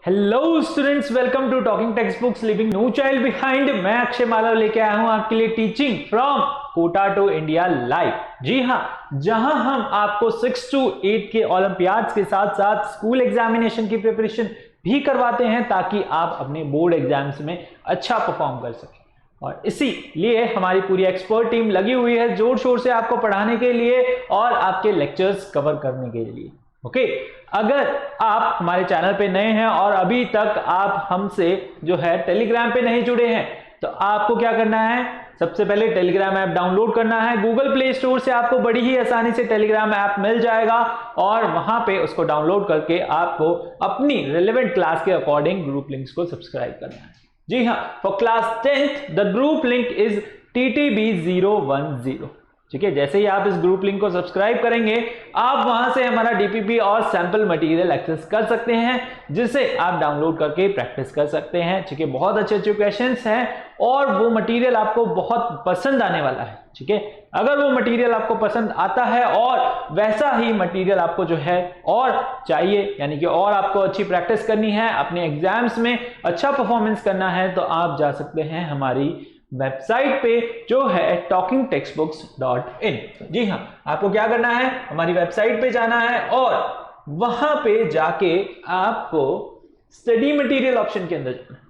Hello students, welcome to talking text books living no child behind. मैं अक्षय मालव लेके आया हूं आपके लिए teaching from Kota to India live. जी हां, जहां हम आपको 6 to 8 के ओलंपियाड्स के साथ साथ स्कूल एग्जामिनेशन की प्रिपरेशन भी करवाते हैं ताकि आप अपने बोर्ड एग्जाम्स में अच्छा परफॉर्म कर सकें। और इसीलिए हमारी पूरी एक्सपर्ट टीम लगी हुई है जोर शोर से आपको पढ़ाने के लिए और आपके लेक्चर्स कवर करने के लिए। ओके, अगर आप हमारे चैनल पे नए हैं और अभी तक आप हमसे जो है टेलीग्राम पे नहीं जुड़े हैं तो आपको क्या करना है, सबसे पहले टेलीग्राम ऐप डाउनलोड करना है। गूगल प्ले स्टोर से आपको बड़ी ही आसानी से टेलीग्राम ऐप मिल जाएगा और वहां पे उसको डाउनलोड करके आपको अपनी रिलेवेंट क्लास के अकॉर्डिंग ग्रुप लिंक्स को सब्सक्राइब करना है। जी हाँ, for class 10th the group link is TTB010। ठीक है, जैसे ही आप इस ग्रुप लिंक को सब्सक्राइब करेंगे आप वहां से हमारा डीपीपी और सैंपल मटेरियल एक्सेस कर सकते हैं जिसे आप डाउनलोड करके प्रैक्टिस कर सकते हैं। ठीक है, बहुत अच्छे अच्छे क्वेश्चंस हैं और वो मटेरियल आपको बहुत पसंद आने वाला है। ठीक है, अगर वो मटेरियल आपको पसंद आता है और वैसा ही मटेरियल आपको जो है और चाहिए, यानी कि और आपको अच्छी प्रैक्टिस करनी है, अपने एग्जाम्स में अच्छा परफॉर्मेंस करना है, तो आप जा सकते हैं हमारी वेबसाइट पे जो है talkingtextbooks.in। जी हाँ, आपको क्या करना है, हमारी वेबसाइट पे जाना है और वहां पे जाके आपको स्टडी मटेरियल ऑप्शन के अंदर जाना है।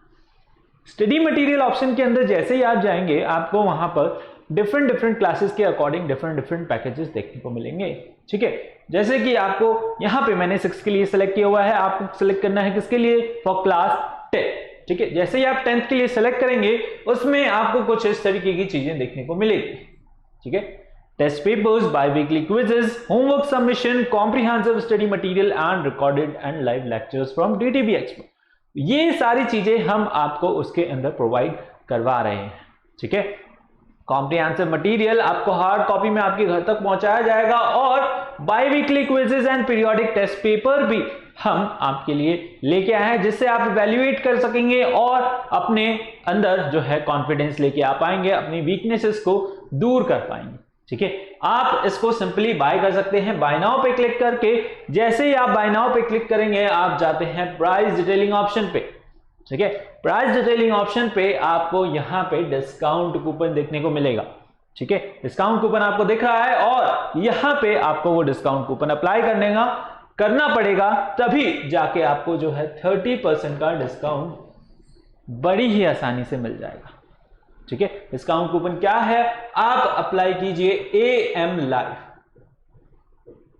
स्टडी मटेरियल ऑप्शन के अंदर जैसे ही आप जाएंगे आपको वहां पर डिफरेंट क्लासेस के अकॉर्डिंग डिफरेंट पैकेजेस देखने को मिलेंगे। ठीक है, जैसे कि आपको यहां पे मैंने 6 के लिए सेलेक्ट किया हुआ है, आपको सेलेक्ट करना है किसके लिए, फॉर क्लास 10। ठीक है, जैसे ही आप 10th के लिए सेलेक्ट करेंगे उसमें आपको कुछ इस तरीके की चीजें देखने को मिलेगी। ठीक है, test papers, biweekly quizzes, homework submission, comprehensive study material and recorded and live lectures from DTB expert. ये सारी चीजें हम आपको उसके अंदर प्रोवाइड करवा रहे हैं। ठीक है, कॉम्प्रिहेंसिव मटेरियल आपको हार्ड कॉपी में आपके घर तक पहुंचाया जाएगा और biweekly quizzes and periodic test paper भी हम आपके लिए लेके आए हैं जिससे आप इवैल्यूएट कर सकेंगे और अपने अंदर जो है कॉन्फिडेंस लेके आ पाएंगे, अपनी वीकनेसेस को दूर कर पाएंगे। ठीक है, आप इसको सिंपली बाय कर सकते हैं बाय नाउ पे क्लिक करके। जैसे ही आप बाय नाउ पे क्लिक करेंगे आप जाते हैं प्राइस डिटेलिंग ऑप्शन पे। ठीक है, प्राइस डिटेलिंग ऑप्शन पे आपको यहां पे डिस्काउंट कूपन देखने को मिलेगा। ठीक है, डिस्काउंट कूपन आपको दिख रहा है और यहां पे आपको वो डिस्काउंट कूपन अप्लाई करना पड़ेगा, तभी जाके आपको जो है 30% का डिस्काउंट बड़ी ही आसानी से मिल जाएगा। ठीक है, डिस्काउंट कूपन क्या है, आप अप्लाई कीजिए AM लाइव।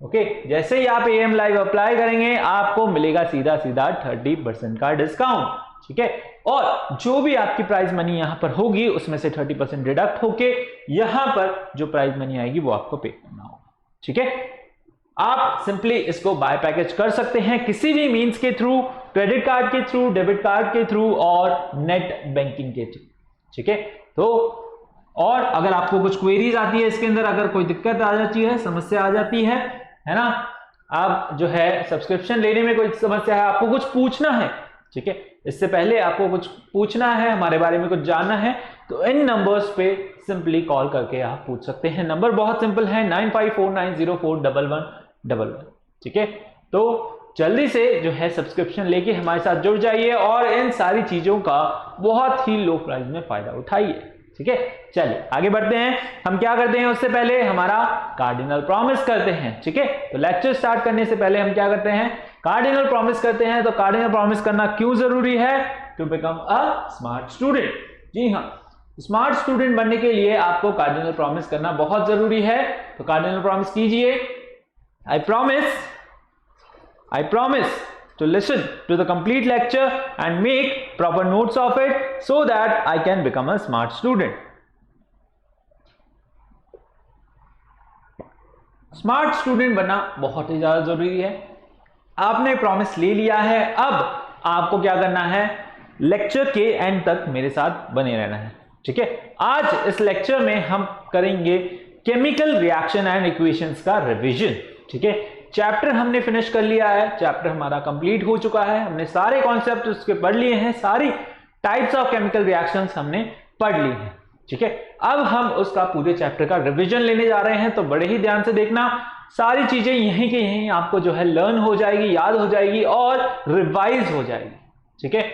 ओके, जैसे ही आप AM लाइव अप्लाई करेंगे आपको मिलेगा सीधा 30% का डिस्काउंट। ठीक है, और जो भी आपकी प्राइस मनी यहां पर होगी उसमें से 30% डिडक्ट होके यहां पर जो प्राइस मनी आएगी वो आपको पे करना होगा। ठीक है, आप सिंपली इसको बाय पैकेज कर सकते हैं किसी भी मींस के थ्रू, क्रेडिट कार्ड के थ्रू, डेबिट कार्ड के थ्रू और नेट बैंकिंग के थ्रू। ठीक है, तो और अगर आपको कुछ क्वेरीज आती है इसके अंदर, अगर कोई दिक्कत आ जाती है, समस्या आ जाती है ना, आप जो है सब्सक्रिप्शन लेने में कोई समस्या है, आपको कुछ पूछना है, ठीक है, इससे पहले आपको कुछ पूछना है, हमारे बारे में कुछ जानना है, तो इन नंबर्स पे सिंपली कॉल करके आप पूछ सकते हैं। नंबर बहुत सिंपल है 9549041111। ठीक है, तो जल्दी से जो है सब्सक्रिप्शन लेके हमारे साथ जुड़ जाइए और इन सारी चीजों का बहुत ही लो प्राइस में फायदा उठाइए। ठीक है, चलिए आगे बढ़ते हैं। हम क्या करते हैं, उससे पहले हमारा कार्डिनल प्रॉमिस करते हैं। ठीक है, तो लेक्चर स्टार्ट करने से पहले हम क्या करते हैं, कार्डिनल प्रॉमिस करते हैं। तो कार्डिनल प्रॉमिस करना क्यों जरूरी है, to become a smart student. जी हाँ, स्मार्ट स्टूडेंट बनने के लिए आपको कार्डिनल प्रॉमिस करना बहुत जरूरी है। तो कार्डिनल प्रॉमिस कीजिए, I promise to listen to the complete lecture and make proper notes of it so that I can become a smart student. Smart student बनना बहुत ही ज्यादा जरूरी है। आपने प्रॉमिस ले लिया है, अब आपको क्या करना है, लेक्चर के एंड तक मेरे साथ बने रहना है। ठीक है, आज इस लेक्चर में हम करेंगे केमिकल रिएक्शन एंड इक्वेशंस का रिवीजन। ठीक है, चैप्टर हमने फिनिश कर लिया है, चैप्टर हमारा कंप्लीट हो चुका है, हमने सारे कॉन्सेप्ट उसके पढ़ लिए हैं, सारी टाइप्स ऑफ केमिकल रिएक्शंस हमने पढ़ ली हैं। ठीक है, अब हम उसका पूरे चैप्टर का रिवीजन लेने जा रहे हैं, तो बड़े ही ध्यान से देखना, सारी चीजें यहीं के यहीं आपको जो है लर्न हो जाएगी, याद हो जाएगी और रिवाइज हो जाएगी। ठीक है,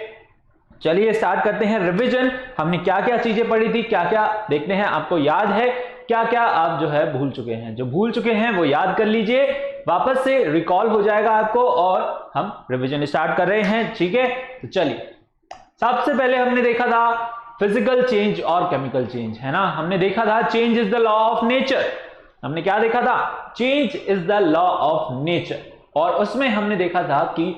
चलिए स्टार्ट करते हैं रिवीजन। हमने क्या क्या चीजें पढ़ी थी, क्या क्या देखते हैं, आपको याद है, क्या क्या आप जो है भूल चुके हैं। जो भूल चुके हैं वो याद कर लीजिए, वापस से रिकॉल हो जाएगा आपको, और हम रिवीजन स्टार्ट कर रहे हैं। ठीक है, तो चलिए सबसे पहले हमने देखा था फिजिकल चेंज और केमिकल चेंज, है ना। हमने देखा था change is the law of nature. हमने क्या देखा था, change is the law of nature, और उसमें हमने देखा था कि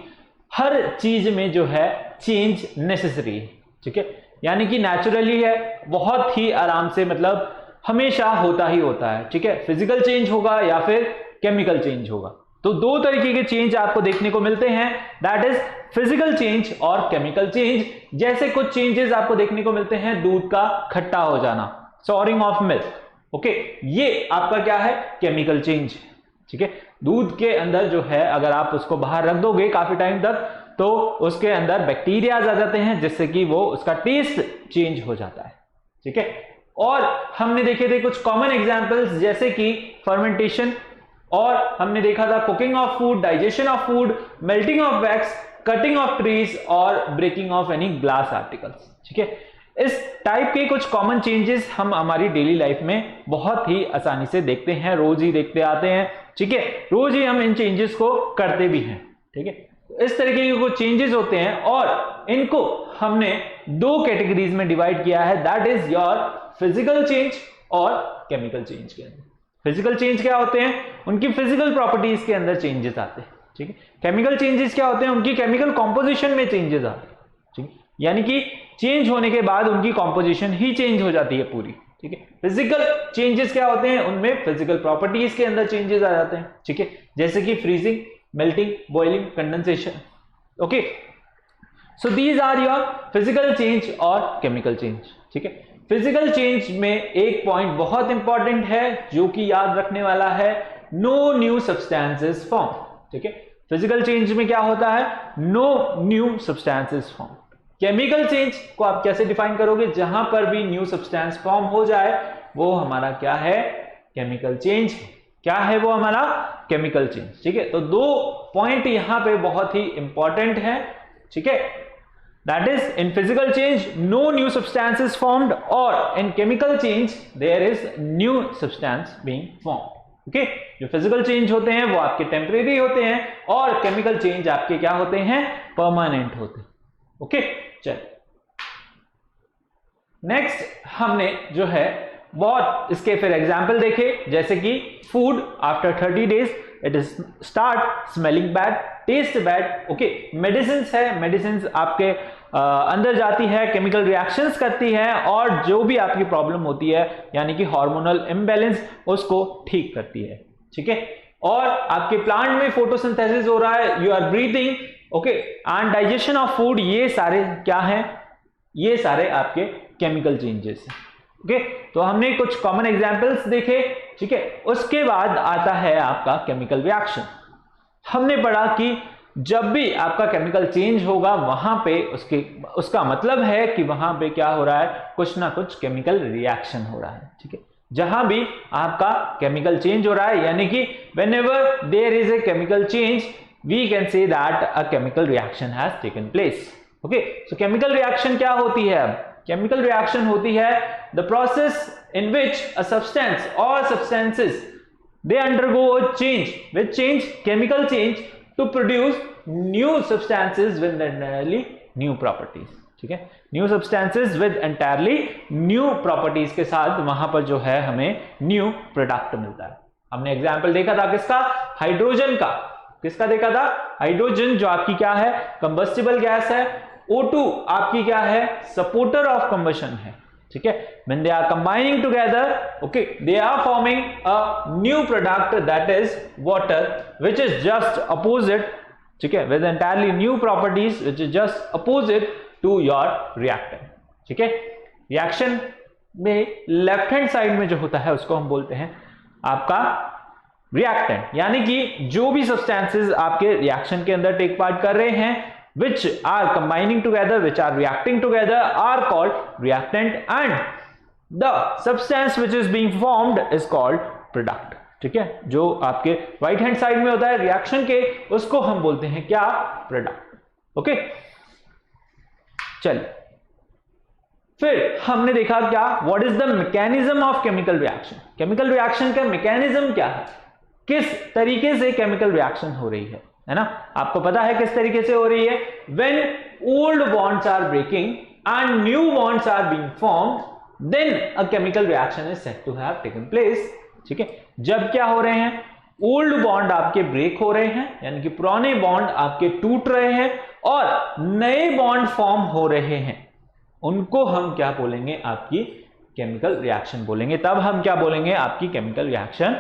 हर चीज में जो है चेंज नेसेसरी है। ठीक है, यानी कि नेचुरली है, बहुत ही आराम से, मतलब हमेशा होता ही होता है। ठीक है, फिजिकल चेंज होगा या फिर केमिकल चेंज होगा। तो दो तरीके के चेंज आपको देखने को मिलते हैं, दैट इज फिजिकल चेंज और केमिकल चेंज। जैसे कुछ चेंजेस आपको देखने को मिलते हैं, दूध का खट्टा हो जाना, सॉरिंग ऑफ मिल्क, ओके, ये आपका क्या है, केमिकल चेंज। ठीक है, दूध के अंदर जो है अगर आप उसको बाहर रख दोगे काफी टाइम तक, तो उसके अंदर बैक्टीरिया आ जाते हैं, जिससे कि वो उसका टेस्ट चेंज हो जाता है। ठीक है, और हमने देखे थे कुछ कॉमन एग्जांपल्स, जैसे कि फर्मेंटेशन, और हमने देखा था cooking of food, digestion of food, melting of wax, cutting of trees और breaking of any glass articles. ठीक है, इस टाइप के कुछ कॉमन चेंजेस हम हमारी डेली लाइफ में बहुत ही आसानी से देखते हैं, रोज ही देखते आते हैं। ठीक है, रोज ही हम इन चेंजेस को करते भी हैं। ठीक है, इस तरीके के कुछ चेंजेस होते हैं, और इनको हमने दो कैटेगरीज में डिवाइड किया है, that is your physical change और केमिकल चेंज के अंदर। फिजिकल चेंज क्या होते हैं, उनकी फिजिकल प्रॉपर्टीज के अंदर चेंजेस आते हैं। ठीक है, केमिकल चेंजेस क्या होते हैं, उनकी केमिकल कॉम्पोजिशन में चेंजेस आते हैं। ठीक है, यानी कि चेंज होने के बाद उनकी कॉम्पोजिशन ही चेंज हो जाती है पूरी। ठीक है, फिजिकल चेंजेस क्या होते हैं, उनमें फिजिकल प्रॉपर्टीज के अंदर चेंजेस आ जाते हैं। ठीक है, जैसे कि freezing, melting, boiling, condensation. Okay, so these are your physical change और केमिकल चेंज। ठीक है, फिजिकल चेंज में एक पॉइंट बहुत इंपॉर्टेंट है जो कि याद रखने वाला है, नो न्यू सब्सटेंसेस फॉर्म। ठीक है, फिजिकल चेंज में क्या होता है, no new substances form. Chemical change को आप कैसे डिफाइन करोगे, जहां पर भी न्यू सब्सटेंस फॉर्म हो जाए वो हमारा क्या है, केमिकल चेंज। क्या है वो हमारा, केमिकल चेंज। ठीक है, तो दो पॉइंट यहां पे बहुत ही इंपॉर्टेंट है। ठीक है, that is in physical change no new substance is formed, or in chemical change there is new substance being formed. okay, जो physical change होते हैं वो आपके temporary होते हैं, और chemical change आपके क्या होते हैं, permanent होते हैं। ओके, चल नेक्स्ट हमने जो है बहुत इसके फिर एग्जाम्पल देखे, जैसे कि food after 30 days it is start smelling bad, taste bad. Okay, medicine है, मेडिसिन आपके अंदर जाती है, केमिकल रिएक्शंस करती है, और जो भी आपकी प्रॉब्लम होती है यानी कि हार्मोनल इम्बैलेंस, उसको ठीक करती है। ठीक है, और आपके प्लांट में फोटोसिंथेसिस हो रहा है, you are breathing, okay, and digestion of food, ये सारे क्या हैं, ये सारे आपके केमिकल चेंजेस हैं। ओके, तो हमने कुछ कॉमन एग्जांपल्स देखे। ठीक है, उसके बाद आता है आपका केमिकल रिएक्शन। हमने पढ़ा कि जब भी आपका केमिकल चेंज होगा वहां पे उसका मतलब है कि वहां पे क्या हो रहा है, कुछ ना कुछ केमिकल रिएक्शन हो रहा है। ठीक है, जहां भी आपका केमिकल चेंज हो रहा है, यानी कि whenever there is a chemical change we can say that a chemical reaction has taken place. Okay, so chemical reaction क्या होती है, अब केमिकल रिएक्शन होती है the process in which a substance और substances they undergo a change with change, chemical change to produce new substances with entirely new properties. ठीक है, new substances with entirely new properties के साथ वहां पर जो है हमें न्यू प्रोडक्ट मिलता है। हमने एग्जांपल देखा था किसका, हाइड्रोजन का। किसका देखा था, हाइड्रोजन जो आपकी क्या है, कंबस्टिबल गैस है। O2 आपकी क्या है, सपोर्टर ऑफ कंबशन है। ठीक है, when they are combining together, okay, they are forming a new product that is water, which is just opposite, ठीक है, with entirely new properties which is just opposite to your reactant. ठीक है, reaction में left hand side में जो होता है उसको हम बोलते हैं आपका रिएक्टेंट, यानी कि जो भी सब्सटेंसेस आपके रिएक्शन के अंदर टेक पार्ट कर रहे हैं, which are combining together, which are reacting together, are called reactant, and the substance which is being formed is called product. ठीक है, जो आपके राइट हैंड साइड में होता है रिएक्शन के, उसको हम बोलते हैं क्या, प्रोडक्ट। ओके, चलिए, फिर हमने देखा क्या, what is the mechanism of chemical reaction. Chemical reaction का मैकेनिज्म क्या है, किस तरीके से केमिकल रिएक्शन हो रही है ना। आपको पता है किस तरीके से हो रही है, when old bonds are breaking and new bonds are being formed, then a chemical reaction is said to have taken place. ठीक है, जब क्या हो रहे हैं, ओल्ड बॉन्ड आपके ब्रेक हो रहे हैं, यानी कि पुराने बॉन्ड आपके टूट रहे हैं और नए बॉन्ड फॉर्म हो रहे हैं, उनको हम क्या बोलेंगे, आपकी केमिकल रिएक्शन बोलेंगे। तब हम क्या बोलेंगे, आपकी केमिकल रिएक्शन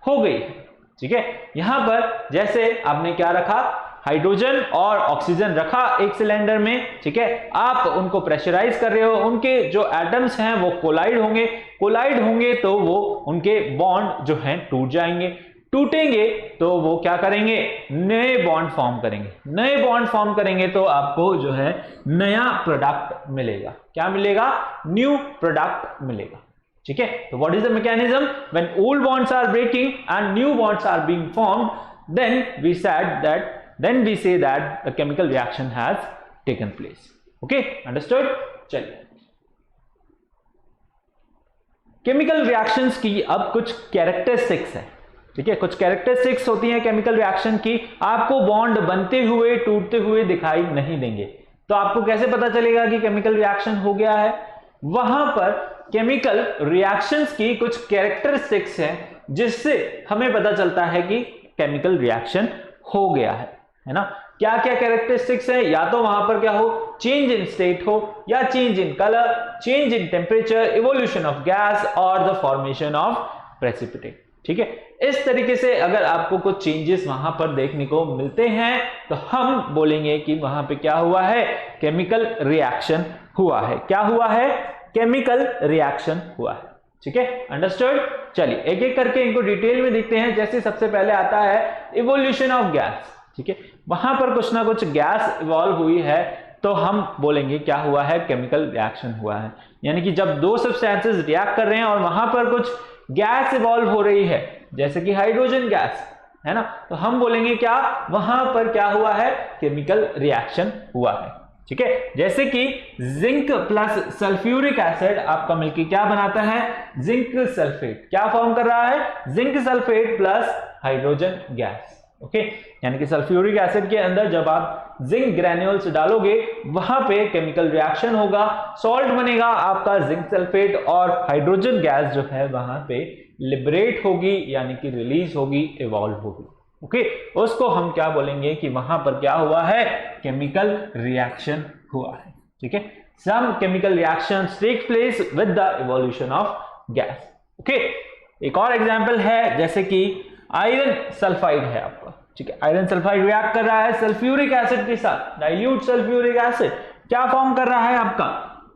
हो गई है। ठीक है, यहां पर जैसे आपने क्या रखा, हाइड्रोजन और ऑक्सीजन रखा एक सिलेंडर में। ठीक है, आप उनको प्रेशराइज कर रहे हो, उनके जो एटम्स हैं वो कोलाइड होंगे तो वो उनके बॉन्ड जो हैं टूट जाएंगे। टूटेंगे तो वो क्या करेंगे, नए बॉन्ड फॉर्म करेंगे। नए बॉन्ड फॉर्म करेंगे तो आपको जो है नया प्रोडक्ट मिलेगा। क्या मिलेगा, न्यू प्रोडक्ट मिलेगा। ठीक है, तो what is the mechanism, when old bonds are breaking and new bonds are being formed, then we say that the chemical reaction has taken place. Okay, understood. चलिए, केमिकल रिएक्शंस की अब कुछ characteristics है। ठीक है, कुछ कैरेक्टरिस्टिक्स होती हैं केमिकल रिएक्शन की। आपको बॉन्ड बनते हुए टूटते हुए दिखाई नहीं देंगे, तो आपको कैसे पता चलेगा कि केमिकल रिएक्शन हो गया है। वहां पर केमिकल रिएक्शंस की कुछ कैरेक्टरिस्टिक्स हैं जिससे हमें पता चलता है कि केमिकल रिएक्शन हो गया है ना। क्या क्या कैरेक्टरिस्टिक्स है, या तो वहां पर क्या हो, चेंज इन स्टेट हो, या change in colour, change in temperature, evolution of gas और द फॉर्मेशन ऑफ प्रेसिपिटेट। ठीक है, इस तरीके से अगर आपको कुछ चेंजेस वहां पर देखने को मिलते हैं तो हम बोलेंगे कि वहां पे क्या हुआ है, केमिकल रिएक्शन हुआ है। क्या हुआ है, केमिकल रिएक्शन हुआ है। ठीक है, अंडरस्टूड। चलिए, एक एक करके इनको डिटेल में देखते हैं। जैसे सबसे पहले आता है इवोल्यूशन ऑफ गैस। ठीक है, वहां पर कुछ ना कुछ गैस इवॉल्व हुई है तो हम बोलेंगे क्या हुआ है, केमिकल रिएक्शन हुआ है। यानी कि जब दो सब्सटेंसेस रिएक्ट कर रहे हैं और वहां पर कुछ गैस इवॉल्व हो रही है, जैसे कि हाइड्रोजन गैस है ना, तो हम बोलेंगे क्या, वहां पर क्या हुआ है, केमिकल रिएक्शन हुआ है। ठीक है, जैसे कि जिंक प्लस सल्फ्यूरिक एसिड आपका मिलकर क्या बनाता है, जिंक सल्फेट। क्या फॉर्म कर रहा है, zinc sulphate plus hydrogen gas. Okay, यानी कि सल्फ्यूरिक एसिड के अंदर जब आप जिंक ग्रैन्यूल्स डालोगे वहां पे केमिकल रिएक्शन होगा, सॉल्ट बनेगा आपका जिंक सल्फेट और हाइड्रोजन गैस जो है वहां पे लिबरेट होगी, यानी कि रिलीज होगी, इवॉल्व होगी। ओके, उसको हम क्या बोलेंगे कि वहां पर क्या हुआ है, केमिकल रिएक्शन हुआ है। ठीक है, some chemical reactions take place with the evolution of gas. Okay, एक और एग्जांपल है, जैसे कि आयरन सल्फाइड है आपका। ठीक है, आयरन सल्फाइड रिएक्ट कर रहा है सल्फ्यूरिक एसिड के साथ, डाइल्यूट सल्फ्यूरिक एसिड क्या फॉर्म कर रहा है आपका,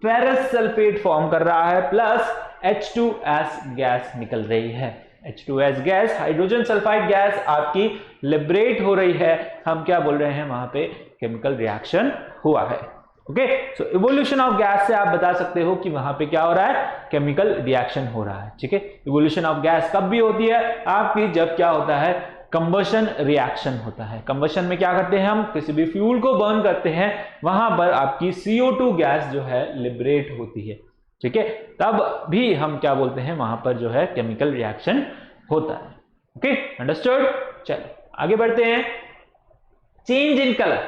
फेरस सल्फेट फॉर्म कर रहा है प्लस H2S गैस निकल रही है। H2S gas, hydrogen sulphide gas आपकी लिबरेट हो रही है। हम क्या बोल रहे हैं, वहां पे केमिकल रिएक्शन हुआ है। Okay, so evolution of gas से आप बता सकते हो कि वहां पे क्या हो रहा है, केमिकल रिएक्शन हो रहा है। ठीक है, इवोल्यूशन ऑफ गैस कब भी होती है आपकी, जब क्या होता है, कंबशन रिएक्शन होता है। कंबशन में क्या करते हैं, हम किसी भी फ्यूल को बर्न करते हैं, वहां पर आपकी CO2 गैस जो है लिबरेट होती है। ठीक है, तब भी हम क्या बोलते हैं, वहां पर जो है केमिकल रिएक्शन होता है। Okay, understood. चलो आगे बढ़ते हैं। चेंज इन कलर,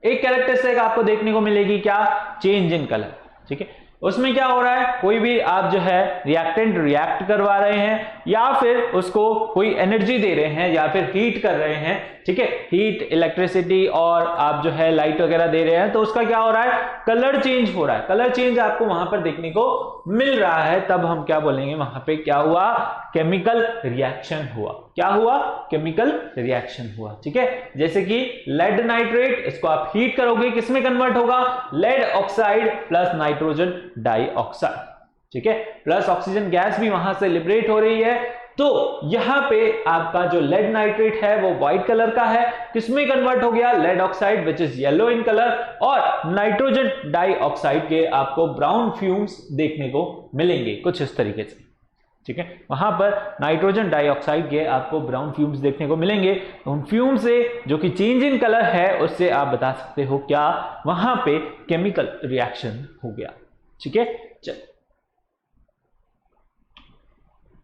एक कैरेक्टरिस्टिक आपको देखने को मिलेगी, क्या, चेंज इन कलर। ठीक है, उसमें क्या हो रहा है, कोई भी आप जो है रिएक्टेंट रिएक्ट करवा रहे हैं या फिर उसको कोई एनर्जी दे रहे हैं या फिर हीट कर रहे हैं। ठीक है, हीट, इलेक्ट्रिसिटी और आप जो है लाइट वगैरह दे रहे हैं, तो उसका क्या हो रहा है, कलर चेंज हो रहा है। कलर चेंज आपको वहां पर देखने को मिल रहा है, तब हम क्या बोलेंगे, वहां पे क्या हुआ, केमिकल रिएक्शन हुआ। क्या हुआ, केमिकल रिएक्शन हुआ। ठीक है, जैसे कि लेड नाइट्रेट, इसको आप हीट करोगे, किसमें कन्वर्ट होगा, lead oxide plus nitrogen dioxide. ठीक है, प्लस ऑक्सीजन गैस भी वहां से लिबरेट हो रही है। तो यहां पे आपका जो लेड नाइट्रेट है वो व्हाइट कलर का है, किसमें कन्वर्ट हो गया, lead oxide which is yellow in colour, और नाइट्रोजन डाइऑक्साइड के आपको ब्राउन फ्यूम्स देखने को मिलेंगे कुछ इस तरीके से। ठीक है, वहां पर नाइट्रोजन डाइऑक्साइड के आपको ब्राउन फ्यूम्स देखने को मिलेंगे। उन फ्यूम से जो कि चेंज इन कलर है उससे आप बता सकते हो क्या वहां पे केमिकल रिएक्शन हो गया। ठीक है, चल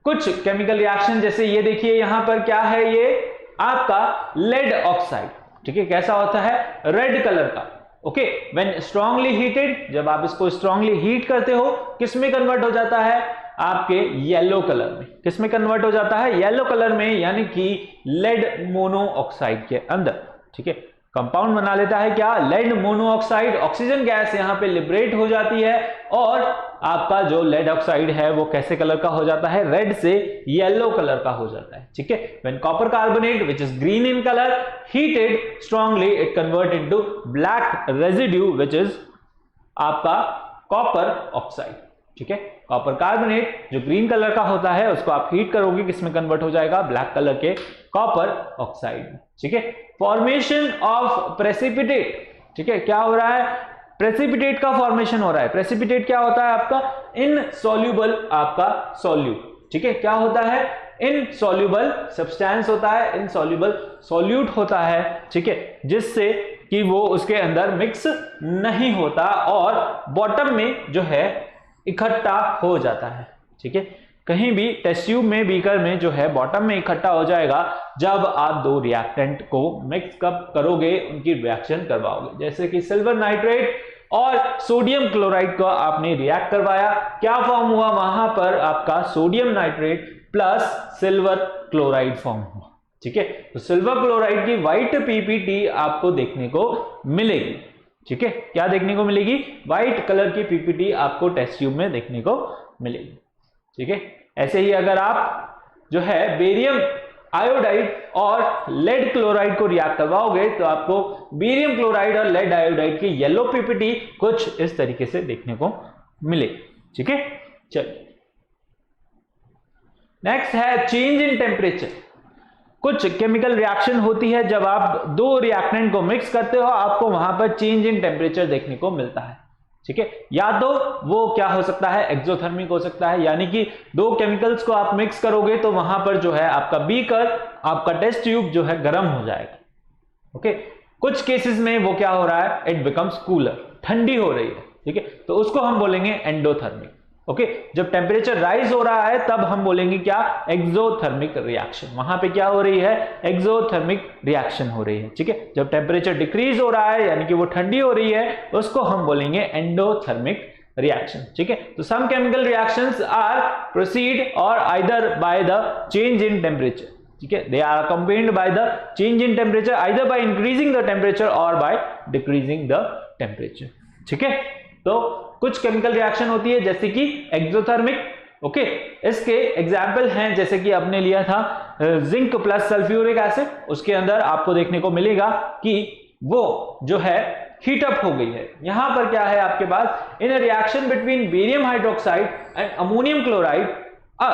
कुछ केमिकल रिएक्शन जैसे ये देखिए यहां पर क्या है, ये आपका लेड ऑक्साइड। ठीक है, कैसा होता है, रेड कलर का। ओके, व्हेन स्ट्रांगली हीटेड, जब आप इसको स्ट्रांगली हीट करते हो किस में कन्वर्ट हो जाता है, आपके येलो कलर में। किस में कन्वर्ट हो जाता है, येलो कलर में, यानी कि लेड मोनोऑक्साइड के अंदर। ठीक है, कंपाउंड बना लेता है क्या, लेड मोनोऑक्साइड। ऑक्सीजन गैस यहां पे लिबरेट हो जाती है और आपका जो लेड ऑक्साइड है वो कैसे कलर का हो जाता है, रेड से येलो कलर का हो जाता है। ठीक है, when copper carbonate which is green in colour heated strongly it convert into black residue which is आपका कॉपर ऑक्साइड। ठीक है, कॉपर कार्बोनेट जो ग्रीन कलर का होता है उसको आप हीट करोगे किसमें कन्वर्ट हो जाएगा, ब्लैक कलर के कॉपर ऑक्साइड। ठीक है, फॉर्मेशन ऑफ प्रेसिपिटेट। ठीक है, क्या हो रहा है, प्रेसिपिटेट का फॉर्मेशन हो रहा है। प्रेसिपिटेट क्या होता है आपका, इनसॉल्युबल आपका सॉल्यूट। ठीक है, क्या होता है, इनसॉल्युबल सब्सटेंस होता है, इनसॉल्युबल सॉल्यूट होता है। ठीक है, जिससे कि वो उसके अंदर मिक्स नहीं होता और बॉटम में जो है इकट्ठा हो जाता है। ठीक है, कहीं भी टेस्ट ट्यूब में, बीकर में जो है बॉटम में इकट्ठा हो जाएगा जब आप दो रिएक्टेंट को मिक्स करोगे, उनकी रिएक्शन करवाओगे। जैसे कि सिल्वर नाइट्रेट और सोडियम क्लोराइड को आपने रिएक्ट करवाया, क्या फॉर्म हुआ वहां पर, आपका sodium nitrate plus silver chloride form हुआ। ठीक है, तो सिल्वर क्लोराइड की व्हाइट पीपीटी आपको देखने को मिलेगी। ठीक है, क्या देखने को मिलेगी, व्हाइट कलर की पीपीटी आपको टेस्ट ट्यूब में देखने को मिलेगी। ठीक है, ऐसे ही अगर आप जो है बेरियम आयोडाइड और लेड क्लोराइड को रिएक्ट करवाओगे तो आपको बेरियम क्लोराइड और लेड आयोडाइड की येलो पीपीटी कुछ इस तरीके से देखने को मिलेगी। ठीक है, चलिए नेक्स्ट है चेंज इन टेम्परेचर। कुछ केमिकल रिएक्शन होती है जब आप दो रिएक्टेंट को मिक्स करते हो, आपको वहां पर चेंज इन टेम्परेचर देखने को मिलता है। ठीक है, या तो वो क्या हो सकता है, एक्सोथर्मिक हो सकता है, यानी कि दो केमिकल्स को आप मिक्स करोगे तो वहां पर जो है आपका बीकर, आपका टेस्ट ट्यूब जो है गर्म हो जाएगा। ओके, कुछ केसेस में वो क्या हो रहा है, इट बिकम्स कूलर, ठंडी हो रही है। ठीक है, तो उसको हम बोलेंगे एंडोथर्मिक। ओके, जब टेम्परेचर राइज हो रहा है तब हम बोलेंगे क्या, एक्सोथर्मिक रिएक्शन। वहां पे क्या हो रही है, एक्सोथर्मिक रिएक्शन हो रही है। ठीक है, जब टेम्परेचर डिक्रीज हो रहा है यानी कि वो ठंडी हो रही है, उसको हम बोलेंगे एंडोथर्मिक रिएक्शन। ठीक है, तो some chemical reactions are proceed or either by the change in temperature. ठीक है, they are accompanied by the change in temperature either by increasing the temperature or by decreasing the temperature. ठीक है, तो कुछ chemical reaction होती है जैसे कि एक्सोथर्मिक। ओके, इसके एग्जाम्पल हैं जैसे कि आपने लिया था जिंक प्लस सल्फ्यूरिक एसिड, उसके अंदर आपको देखने को मिलेगा कि वो जो है हीट अप हो गई है। यहां पर क्या है आपके पास, in a reaction between barium hydroxide and ammonium chloride a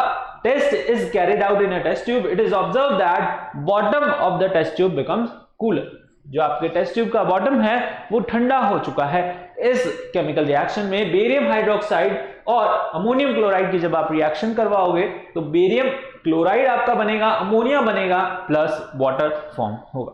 test is carried out in a test tube. It is observed that bottom of the test tube becomes cooler. जो आपके टेस्ट ट्यूब का bottom है वो ठंडा हो चुका है। इस केमिकल रिएक्शन में बेरियम हाइड्रोक्साइड और अमोनियम क्लोराइड की जब आप रिएक्शन करवाओगे तो बेरियम क्लोराइड आपका बनेगा, अमोनिया बनेगा प्लस वाटर फॉर्म होगा।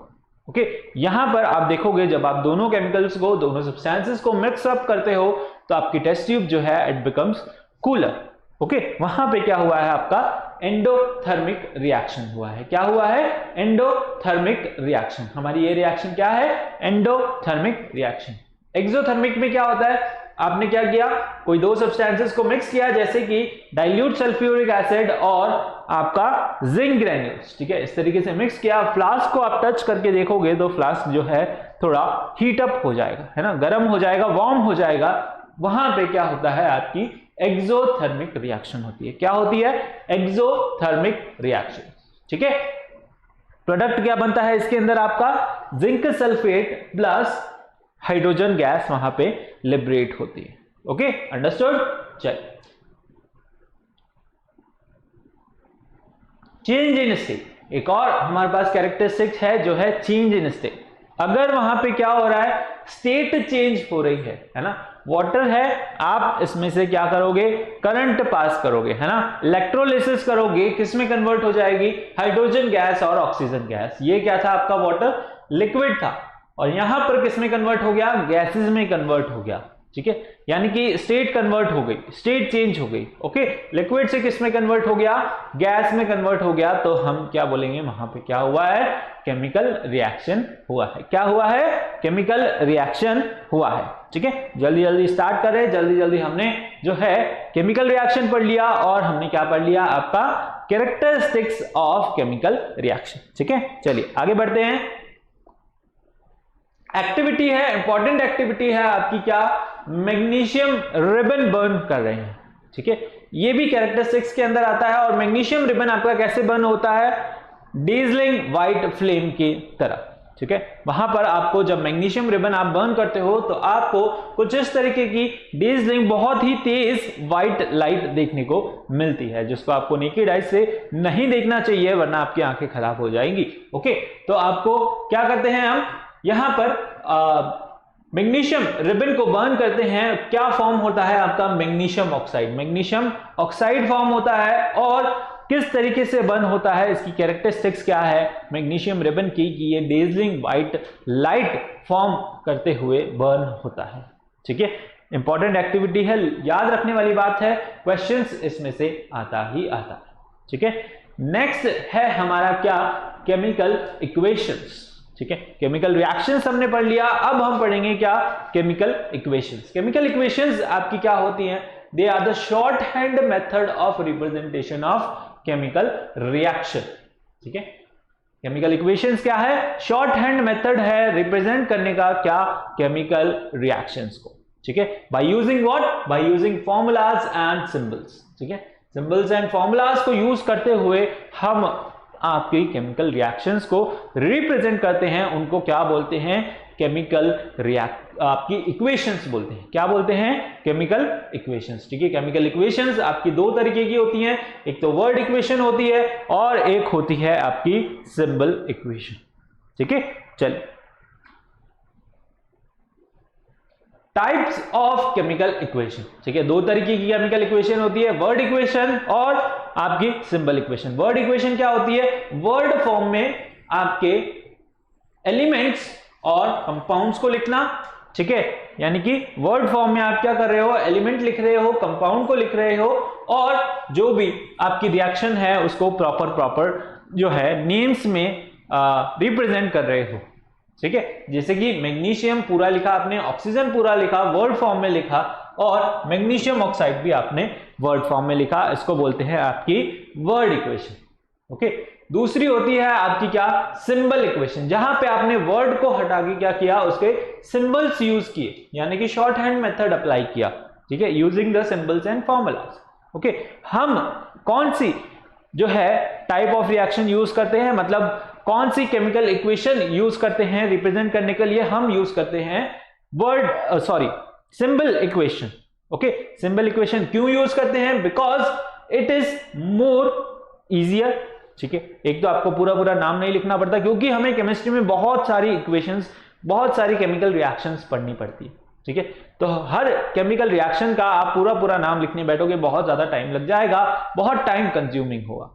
ओके, यहां पर आप देखोगे जब आप दोनों केमिकल्स को, दोनों सब्सटेंसेस को मिक्स अप करते हो तो आपकी टेस्ट ट्यूब जो है इट बिकम्स कूलर। ओके, वहां पे क्या हुआ है, आपका एंडोथर्मिक रिएक्शन हुआ है। क्या हुआ है, एंडोथर्मिक रिएक्शन। हमारी ये रिएक्शन क्या है, एंडोथर्मिक रिएक्शन। एक्सोथर्मिक में क्या होता है, आपने क्या किया, कोई दो सब्सटेंसेस को मिक्स किया जैसे कि डाइल्यूट सल्फ्यूरिक एसिड और आपका जिंक ग्रेन्यूल्स। ठीक है, इस तरीके से मिक्स किया, फ्लास्क को आप टच करके देखोगे तो फ्लास्क जो है थोड़ा हीट अप हो जाएगा, है ना, गर्म हो जाएगा, वार्म हो जाएगा। वहां पे क्या होता है, आपकी एक्सोथर्मिक रिएक्शन होती है। क्या होती है, एक्सोथर्मिक रिएक्शन। ठीक है, प्रोडक्ट क्या बनता है इसके अंदर, आपका zinc sulphate plus hydrogen gas वहां पे लिबरेट होती है। Okay, understood. चलिए, चेंज इन स्टेट, एक और हमारे पास कैरेक्टरिस्टिक्स है जो है चेंज इन स्टेट। अगर वहां पे क्या हो रहा है, स्टेट चेंज हो रही है ना, वाटर है, आप इसमें से क्या करोगे, करंट पास करोगे, है ना, इलेक्ट्रोलिसिस करोगे, किसमें कन्वर्ट हो जाएगी, हाइड्रोजन गैस और ऑक्सीजन गैस। ये क्या था आपका वाटर, लिक्विड था, और यहां पर किसमें कन्वर्ट हो गया, गैसेस में कन्वर्ट हो गया, ठीक है, यानी कि स्टेट कन्वर्ट हो गई, स्टेट चेंज हो गई। ओके, लिक्विड से किस में कन्वर्ट हो गया, गैस में कन्वर्ट हो गया, तो हम क्या बोलेंगे, वहां पे क्या हुआ है, केमिकल रिएक्शन हुआ है। क्या हुआ है, केमिकल रिएक्शन हुआ है। ठीक है, जल्दी जल्दी स्टार्ट करें, जल्दी जल्दी हमने जो है केमिकल रिएक्शन पढ़ लिया, और हमने क्या पढ़ लिया, आपका कैरेक्टरिस्टिक्स ऑफ केमिकल रिएक्शन। ठीक है, चलिए आगे बढ़ते हैं। एक्टिविटी है, इंपॉर्टेंट एक्टिविटी है आपकी, क्या, मैग्नीशियम रिबन बर्न कर रहे हैं। ठीक है, ये भी कैरेक्टरिस्टिक्स के अंदर आता है, और मैग्नीशियम रिबन आपका कैसे बर्न होता है, डेजलिंग व्हाइट फ्लेम की तरह। ठीक है, वहां पर आपको जब मैग्नीशियम रिबन आप बर्न करते हो तो आपको कुछ इस तरीके की डेजलिंग, बहुत ही तेज व्हाइट लाइट देखने को मिलती है, जिसको आपको नेकेड आई से नहीं देखना चाहिए, वरना आपकी आंखें खराब हो जाएंगी। ओके, तो आपको क्या करते हैं, हम यहां पर मैग्नीशियम रिबन को बर्न करते हैं, क्या फॉर्म होता है आपका, magnesium oxide, magnesium oxide form होता है। और किस तरीके से बर्न होता है, इसकी कैरेक्टरिस्टिक्स क्या है मैग्नीशियम रिबन की, कि ये डेजलिंग व्हाइट लाइट फॉर्म करते हुए बर्न होता है। ठीक है, इंपॉर्टेंट एक्टिविटी है, याद रखने वाली बात है, क्वेश्चंस इसमें से आता ही आता है। ठीक है, नेक्स्ट है हमारा क्या, केमिकल इक्वेशंस। ठीक है, केमिकल रिएक्शंस हमने पढ़ लिया, अब हम पढ़ेंगे क्या, केमिकल इक्वेशंस। केमिकल इक्वेशंस आपकी क्या होती हैं, they are the short hand method of representation of chemical reaction. ठीक है, केमिकल इक्वेशंस क्या है, शॉर्ट हैंड मेथड है रिप्रेजेंट करने का, क्या, केमिकल रिएक्शंस को। ठीक है, by using what, by using formulas and symbols. ठीक है, सिंबल्स एंड फॉर्मूलाज को यूज करते हुए हम आपकी केमिकल रिएक्शंस को रिप्रेजेंट करते हैं, उनको क्या बोलते हैं, केमिकल आपकी इक्वेशंस बोलते हैं। क्या बोलते हैं, केमिकल इक्वेशंस। ठीक है, केमिकल इक्वेशंस आपकी दो तरीके की होती हैं, एक तो वर्ड इक्वेशन होती है और एक होती है आपकी सिंबल इक्वेशन। ठीक है, चलिए, टाइप्स ऑफ केमिकल इक्वेशन। ठीक है, दो तरीके की केमिकल इक्वेशन होती है, वर्ड इक्वेशन और आपकी सिंबल इक्वेशन। वर्ड इक्वेशन क्या होती है, वर्ड फॉर्म में आपके एलिमेंट्स और कंपाउंड्स को लिखना। ठीक है, यानी कि वर्ड फॉर्म में आप क्या कर रहे हो, एलिमेंट लिख रहे हो, कंपाउंड को लिख रहे हो, और जो भी आपकी रिएक्शन है उसको प्रॉपर जो है नेम्स में रिप्रेजेंट कर रहे हो। ठीक है, जैसे कि मैग्नीशियम पूरा लिखा आपने, ऑक्सीजन पूरा लिखा, वर्ड फॉर्म में लिखा, और मैग्नीशियम ऑक्साइड भी आपने वर्ड फॉर्म में लिखा, इसको बोलते हैं आपकी वर्ड इक्वेशन। ओके, दूसरी होती है आपकी क्या, सिंबल इक्वेशन, जहां पे आपने वर्ड को हटा के क्या किया, उसके सिंबल्स यूज किए, यानी कि शॉर्ट हैंड मेथड अप्लाई किया। ठीक है, using the symbols and formulas. Okay, हम कौन सी जो है टाइप ऑफ रिएक्शन यूज करते हैं, मतलब कौन सी केमिकल इक्वेशन यूज करते हैं रिप्रेजेंट करने के लिए, हम यूज करते हैं symbol equation. Okay, symbol equation क्यों यूज करते हैं, because it is more easier. ठीक है, एक तो आपको पूरा नाम नहीं लिखना पड़ता, क्योंकि हमें केमिस्ट्री में बहुत सारी इक्वेशंस, बहुत सारी केमिकल रिएक्शंस पढ़नी पड़ती है। ठीक है, तो हर केमिकल रिएक्शन का आप पूरा नाम लिखने बैठोगे, बहुत ज्यादा टाइम लग जाएगा, बहुत टाइम कंज्यूमिंग होगा।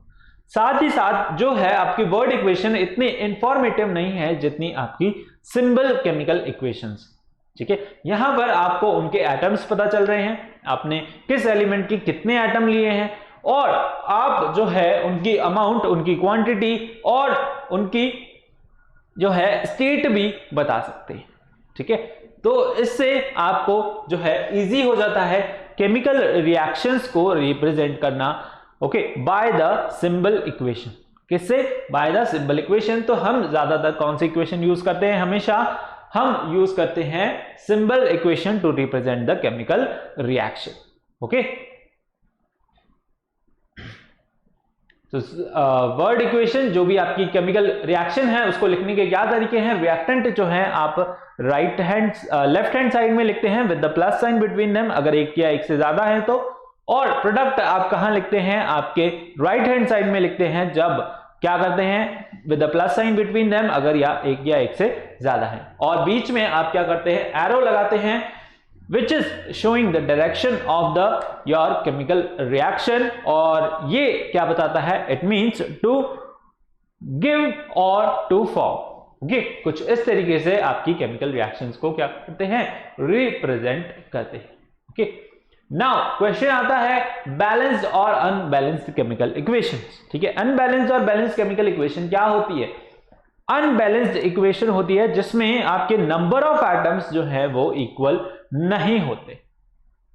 साथ ही साथ जो है आपकी वर्ड इक्वेशन इतनी इंफॉर्मेटिव नहीं है जितनी आपकी सिंबल केमिकल इक्वेशंस। ठीक है, यहां पर आपको उनके एटम्स पता चल रहे हैं, आपने किस एलिमेंट की कितने एटम लिए हैं, और आप जो है उनकी अमाउंट, उनकी क्वांटिटी और उनकी जो है स्टेट भी बता सकते हैं। ठीक है, तो इससे आपको जो है इजी हो जाता है केमिकल रिएक्शंस को रिप्रेजेंट करना। Okay, by the symbol equation. किससे, बाय द सिंबल इक्वेशन। तो हम ज्यादातर कौन सी इक्वेशन यूज करते हैं, हमेशा हम यूज करते हैं symbol equation two represent the chemical reaction. Okay, तो वर्ड इक्वेशन जो भी आपकी केमिकल रिएक्शन है उसको लिखने के क्या तरीके हैं, रिएक्टेंट जो है आप लेफ्ट हैंड साइड में लिखते हैं with the plus sign between them, अगर एक या एक से ज्यादा है तो, और प्रोडक्ट आप कहां लिखते हैं, आपके राइट हैंड साइड में लिखते हैं, जब क्या करते हैं, with the plus sign between them, अगर एक या एक से ज्यादा है, और बीच में आप क्या करते हैं, एरो लगाते हैं which is showing the direction of the your chemical reaction, और ये क्या बताता है, it means to give or to form. Okay, कुछ इस तरीके से आपकी केमिकल रिएक्शंस को क्या करते हैं, रिप्रेजेंट करते हैं. ओके, नाउ क्वेश्चन आता है बैलेंस्ड और अनबैलेंस्ड केमिकल इक्वेशंस. ठीक है, अनबैलेंस्ड और बैलेंस्ड केमिकल इक्वेशन क्या होती है? अनबैलेंस्ड इक्वेशन होती है जिसमें आपके नंबर ऑफ एटम्स जो है वो इक्वल नहीं होते.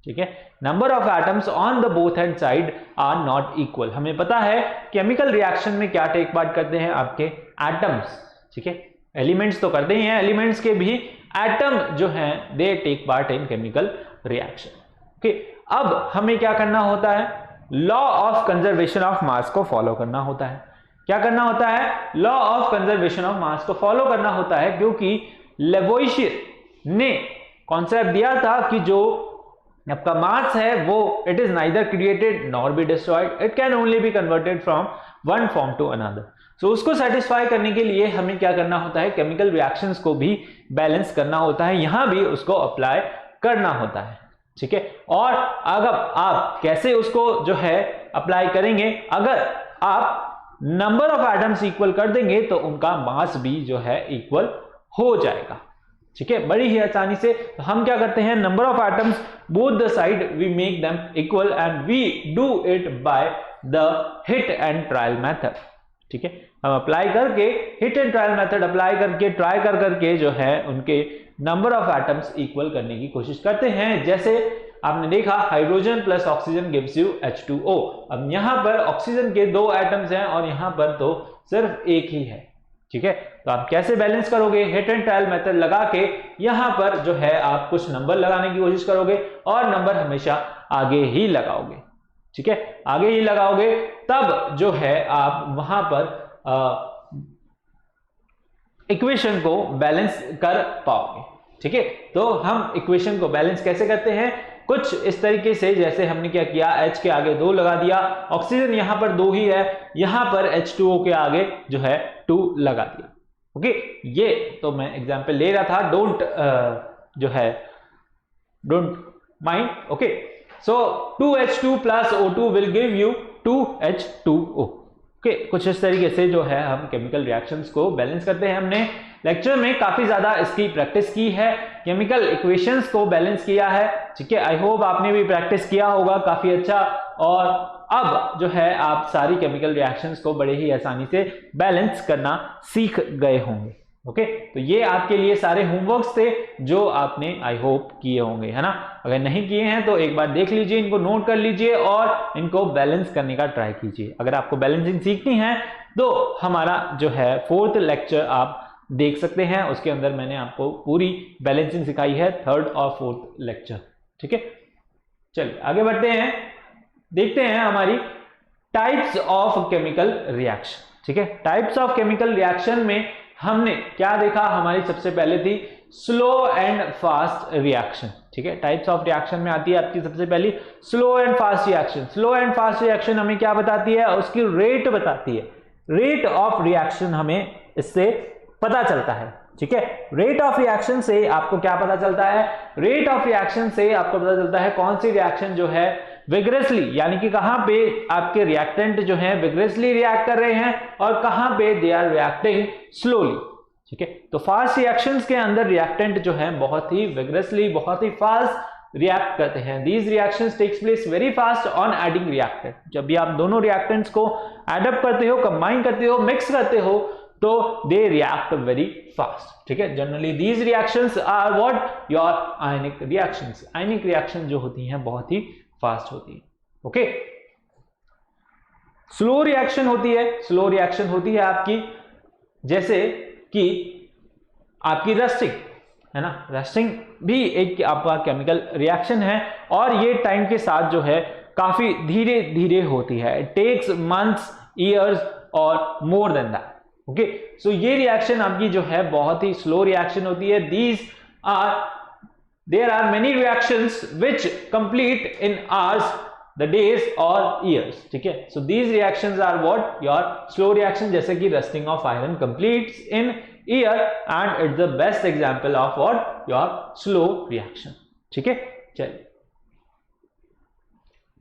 ठीक है, number of atoms on the both hand side are not equal. हमें पता है केमिकल रिएक्शन में क्या टेक पार्ट करते हैं आपके एटम्स. ठीक है, एलिमेंट्स तो करते ही हैं, एलिमेंट्स के भी एटम जो हैं they take part in chemical reaction. Okay, अब हमें क्या करना होता है, law of conservation of mass को फॉलो करना होता है. क्या करना होता है, law of conservation of mass को फॉलो करना होता है, क्योंकि लेवोइशियर ने कॉन्सेप्ट दिया था कि जो आपका मास है वो it is neither created nor be destroyed, it can only be converted from one form to another. So उसको सेटिस्फाई करने के लिए हमें क्या करना होता है, केमिकल रिएक्शंस को भी बैलेंस करना होता है, यहां भी उसको अप्लाई करना होता है. ठीक है, और अगर आप कैसे उसको जो है अप्लाई करेंगे, अगर आप नंबर ऑफ एटम्स इक्वल कर देंगे तो उनका मास भी जो है इक्वल हो जाएगा. ठीक है, बड़ी ही आसानी से हम क्या करते हैं, number of atoms both the side we make them equal and we do it by the hit and trial method. ठीक है, हम अप्लाई करके hit and trial method apply करके ट्राई कर करके जो है उनके नंबर ऑफ एटम्स इक्वल करने की कोशिश करते हैं. जैसे आपने देखा hydrogen plus oxygen gives you H2O. अब यहां पर ऑक्सीजन के 2 एटम्स हैं और यहां पर तो सिर्फ एक ही है. ठीक है, तो आप कैसे बैलेंस करोगे, हिट एंड ट्रायल मेथड लगा के यहां पर जो है आप कुछ नंबर लगाने की कोशिश करोगे और नंबर हमेशा आगे ही लगाओगे. ठीक है, आगे ही लगाओगे, तब जो है आप वहां पर इक्वेशन को बैलेंस कर पाओगे. ठीक है, तो हम इक्वेशन को बैलेंस कैसे करते हैं, कुछ इस तरीके से, जैसे हमने क्या किया, H के आगे 2 लगा दिया, ऑक्सीजन यहां पर 2 ही है, यहां पर H2O के आगे जो है 2 लगा दिया. ओके, ये तो मैं एग्जांपल ले रहा था, don't mind. Okay, so 2H2 plus O2 will give you 2H2O. Okay, कुछ इस तरीके से जो है हम केमिकल रिएक्शंस को बैलेंस करते हैं. हमने लेक्चर में काफी ज्यादा इसकी प्रैक्टिस की है, केमिकल इक्वेशंस को बैलेंस किया है. ठीक है, आई होप आपने भी प्रैक्टिस किया होगा काफी अच्छा, और अब जो है आप सारी केमिकल रिएक्शंस को बड़े ही आसानी से बैलेंस करना सीख गए होंगे. ओके, तो ये आपके लिए सारे होमवर्क्स थे जो आपने आई होप किए होंगे, है ना. अगर नहीं किए हैं तो एक बार देख लीजिए, इनको नोट कर लीजिए और इनको बैलेंस करने का ट्राई कीजिए. अगर आपको बैलेंसिंग सीखनी है तो हमारा जो है 4th लेक्चर आप देख सकते हैं, उसके अंदर मैंने आपको पूरी बैलेंसिंग सिखाई है, 3rd और 4th लेक्चर. ठीक है, चलिए आगे बढ़ते हैं, देखते हैं हमारी टाइप्स ऑफ केमिकल रिएक्शन. ठीक है, टाइप्स ऑफ केमिकल रिएक्शन में हमने क्या देखा, हमारी सबसे पहले थी स्लो एंड फास्ट रिएक्शन. ठीक है, टाइप्स ऑफ रिएक्शन में आती है आपकी सबसे पहली slow and fast reaction. Slow and fast reaction हमें क्या बताती है, उसकी रेट बताती है. रेट ऑफ रिएक्शन हमें इससे पता चलता है. ठीक है, रेट ऑफ रिएक्शन से आपको क्या पता चलता है, रेट ऑफ रिएक्शन से आपको पता चलता है कौन सी रिएक्शन जो है विग्रेसली, यानी कि कहां पे आपके रिएक्टेंट जो है विग्रेसली रिएक्ट कर रहे हैं और कहां पे दे आर रिएक्टिंग स्लोली. ठीक है, तो फास्ट रिएक्शंस के अंदर रिएक्टेंट जो है बहुत ही विग्रेसली, बहुत ही फास्ट रिएक्ट करते हैं. These reactions takes place very fast on adding reactant. जब भी आप दोनों रिएक्टेंट्स को एडअप करते हो, कंबाइन करते हो, मिक्स करते हो, तो दे रिएक्ट वेरी फास्ट. ठीक है, generally these reactions are what, your ionic reactions. Ionic reaction जो होती हैं बहुत ही फास्ट होती है. ओके, स्लो रिएक्शन होती है, स्लो रिएक्शन होती है आपकी जैसे कि आपकी रस्टिंग, है ना. रस्टिंग भी एक आपका केमिकल रिएक्शन है और ये टाइम के साथ जो है काफी धीरे धीरे होती है. इट टेक्स मंथ्स, ईयर्स और मोर देन दैट. ओके, सो ये रिएक्शन आपकी जो है बहुत ही स्लो रिएक्शन होती है. There are many reactions which complete in hours, the days or years. ठीक है, so these reactions are what, your slow reaction, जैसे कि rusting of iron completes in year and it's the best example of what, your slow reaction. ठीक है, चलिए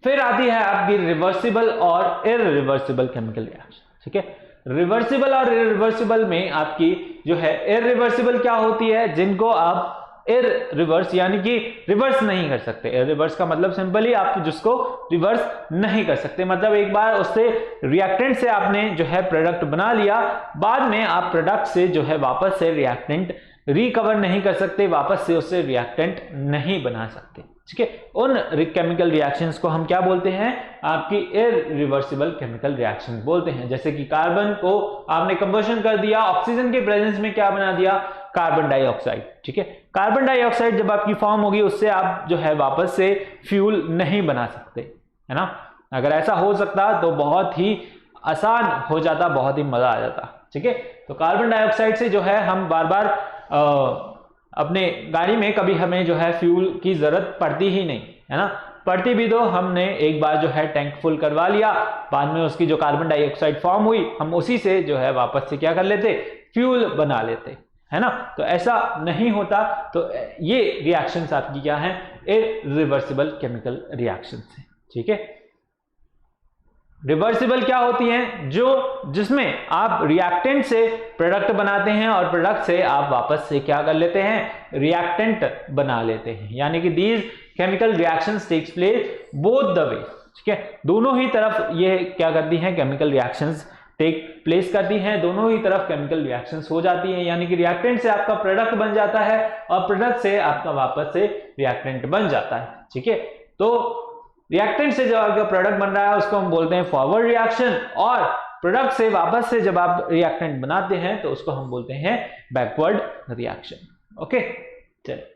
फिर आती है आपकी रिवर्सिबल और इररिवर्सिबल केमिकल रिएक्शन। ठीक है, रिवर्सिबल और इररिवर्सिबल में आपकी जो है इररिवर्सिबल क्या होती है, जिनको आप रिवर्स यानी कि रिवर्स नहीं कर सकते। रिवर्स का मतलब सिंपली आप जिसको रिवर्स नहीं कर सकते, मतलब एक बार उससे रिएक्टेंट से आपने जो है प्रोडक्ट बना लिया, बाद में आप प्रोडक्ट से जो है वापस से रिएक्टेंट रिकवर नहीं कर सकते, वापस से उससे रिएक्टेंट नहीं बना सकते। ठीक है, उन केमिकल रिएक्शंस को हम क्या बोलते हैं, आपकी इररिवर्सिबल केमिकल रिएक्शन बोलते हैं। जैसे कि कार्बन को आपने कंबशन कर दिया, ऑक्सीजन के प्रेजेंस में क्या बना दिया, कार्बन डाइऑक्साइड। ठीक है, कार्बन डाइऑक्साइड जब आपकी फॉर्म होगी उससे आप जो है वापस से फ्यूल नहीं बना सकते, है ना। अगर ऐसा हो सकता तो बहुत ही आसान हो जाता, बहुत ही मजा आ जाता। ठीक है, तो कार्बन डाइऑक्साइड से जो है हम बार बार अपने गाड़ी में कभी हमें जो है फ्यूल की जरूरत पड़ती ही नहीं, है ना। पड़ती भी तो हमने एक बार जो है टैंक फुल करवा लिया, बाद में उसकी जो कार्बन डाइऑक्साइड फॉर्म हुई हम उसी से जो है वापस से क्या कर लेते, फ्यूल बना लेते, है ना। तो ऐसा नहीं होता। तो ये रिएक्शंस आपकी क्या है, इररिवर्सिबल केमिकल रिएक्शंस है। ठीक है, रिवर्सिबल क्या होती हैं, जिसमें आप रिएक्टेंट से प्रोडक्ट बनाते हैं और प्रोडक्ट से आप वापस से क्या कर लेते हैं, रिएक्टेंट बना लेते हैं। यानी कि these chemical reactions takes place both the way. ठीक है, दोनों ही तरफ ये क्या करती हैं, केमिकल रिएक्शंस टेक प्लेस करती हैं, दोनों ही तरफ केमिकल रिएक्शंस हो जाती हैं। यानी कि रिएक्टेंट से आपका प्रोडक्ट बन जाता है और प्रोडक्ट से आपका वापस से रिएक्टेंट बन जाता है। ठीक है, तो रिएक्टेंट से जब आपका प्रोडक्ट बन रहा है उसको हम बोलते हैं फॉरवर्ड रिएक्शन, और प्रोडक्ट से वापस से जब आप रिएक्टेंट बनाते हैं तो उसको हम बोलते हैं बैकवर्ड रिएक्शन। ओके, चलिए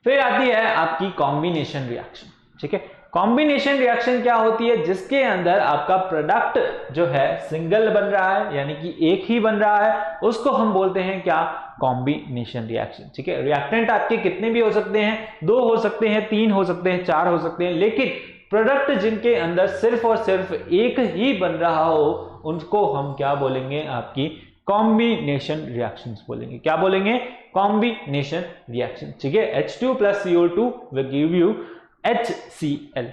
फिर आती है आपकी कॉम्बिनेशन रिएक्शन। ठीक है, कॉम्बिनेशन रिएक्शन क्या होती है, जिसके अंदर आपका प्रोडक्ट जो है सिंगल बन रहा है, यानी कि एक ही बन रहा है, उसको हम बोलते हैं क्या, कॉम्बिनेशन रिएक्शन। ठीक है, रिएक्टेंट आपके कितने भी हो सकते हैं, 2 हो सकते हैं, 3 हो सकते हैं, 4 हो सकते हैं, लेकिन प्रोडक्ट जिनके अंदर सिर्फ और सिर्फ एक ही बन रहा हो उनको हम क्या बोलेंगे, आपकी कॉम्बिनेशन रिएक्शंस बोलेंगे। क्या बोलेंगे, कॉम्बिनेशन रिएक्शन। ठीक है, H2 plus CO2 will give you HCl।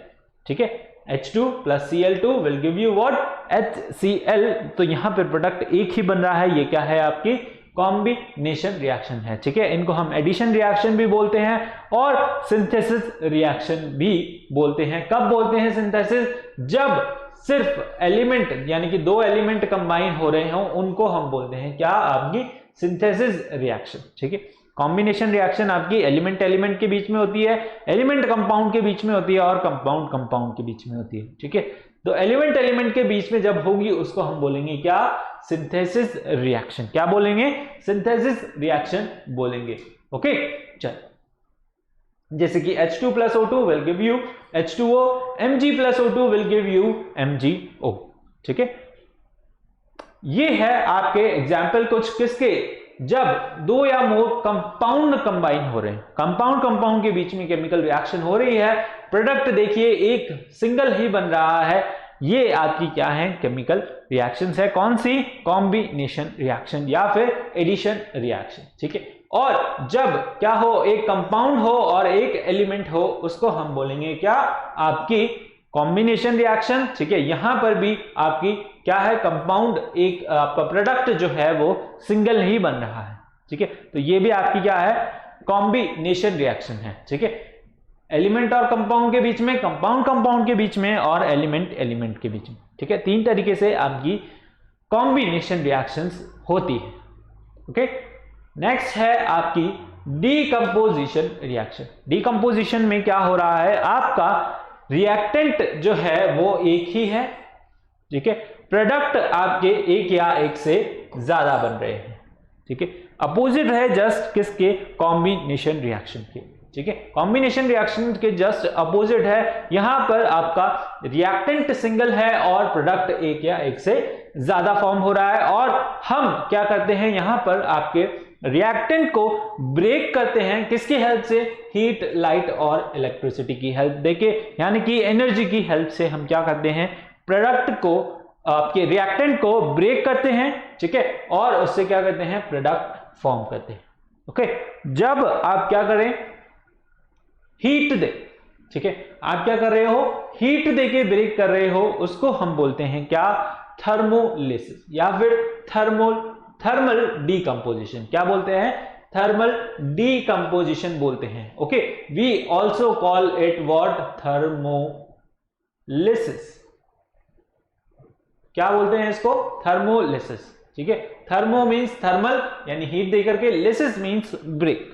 ठीक है, H2 plus Cl2 will give you what, HCl। तो यहां पर प्रोडक्ट एक ही बन रहा है, ये क्या है, आपकी कॉम्बिनेशन रिएक्शन है। ठीक है, इनको हम एडिशन रिएक्शन भी बोलते हैं और सिंथेसिस रिएक्शन भी बोलते हैं। कब बोलते हैं सिंथेसिस, जब सिर्फ एलिमेंट यानी कि 2 एलिमेंट कंबाइन हो रहे हों, उनको हम बोलते हैं क्या, आपकी सिंथेसिस रिएक्शन। ठीक है, कॉम्बिनेशन रिएक्शन आपकी एलिमेंट एलिमेंट के बीच में होती है, एलिमेंट कंपाउंड के बीच में होती है और कंपाउंड कंपाउंड के बीच में होती है। ठीक है, तो एलिमेंट एलिमेंट के बीच में जब होगी उसको हम बोलेंगे क्या, सिंथेसिस रिएक्शन। क्या बोलेंगे, सिंथेसिस रिएक्शन बोलेंगे। ओके, चल जैसे कि H2 plus O2 will give you H2O, Mg plus O2 will give you MgO। ठीक है, ये है आपके एग्जाम्पल कुछ किसके, जब 2 या मोर कंपाउंड कंबाइन हो रहे हैं, कंपाउंड कंपाउंड के बीच में केमिकल रिएक्शन हो रही है, प्रोडक्ट देखिए एक सिंगल ही बन रहा है, ये आपकी क्या है, केमिकल रिएक्शंस है। कौन सी, कॉम्बिनेशन रिएक्शन या फिर एडिशन रिएक्शन। ठीक है, और जब क्या हो, एक कंपाउंड हो और एक एलिमेंट हो, उसको हम बोलेंगे क्या, आपकी कॉम्बिनेशन रिएक्शन। ठीक है, यहां पर भी आपकी क्या है, कंपाउंड एक आपका प्रोडक्ट जो है वो सिंगल ही बन रहा है। ठीक है, तो ये भी आपकी क्या है, कॉम्बिनेशन रिएक्शन है। ठीक है, एलिमेंट और कंपाउंड के बीच में, कंपाउंड कंपाउंड के बीच में और एलिमेंट एलिमेंट के बीच में। ठीक है, 3 तरीके से आपकी कॉम्बिनेशन रिएक्शंस होती है। ओके, नेक्स्ट है आपकी डीकंपोजिशन रिएक्शन। डीकंपोजिशन में क्या हो रहा है, आपका रिएक्टेंट जो है वो एक ही है। ठीक है, प्रोडक्ट आपके एक या एक से ज्यादा बन रहे हैं। ठीक है, अपोजिट है जस्ट किसके, कॉम्बिनेशन रिएक्शन के। ठीक है, कॉम्बिनेशन रिएक्शन के जस्ट अपोजिट है, यहां पर आपका रिएक्टेंट सिंगल है और प्रोडक्ट एक या एक से ज्यादा फॉर्म हो रहा है, और हम क्या करते हैं, यहां पर आपके रिएक्टेंट को ब्रेक करते हैं किसकी हेल्प से, हीट, लाइट और इलेक्ट्रिसिटी की हेल्प देके, यानी कि एनर्जी की हेल्प से हम क्या करते हैं, प्रोडक्ट को, आपके रिएक्टेंट को ब्रेक करते हैं। ठीक है, और उससे क्या करते हैं, प्रोडक्ट फॉर्म करते हैं। ओके, जब आप क्या करें, हीट दे, ठीक है, आप क्या कर रहे हो, हीट देके ब्रेक कर रहे हो, उसको हम बोलते हैं क्या, थर्मोलिसिस या फिर थर्मल डीकंपोजिशन। क्या बोलते हैं, थर्मल डीकंपोजिशन बोलते हैं। Okay, we also call it what, thermolysis. क्या बोलते हैं इसको, थर्मोलिसिस। ठीक है, थर्मो मींस थर्मल यानी हीट देकर के, लिसिस मींस ब्रेक।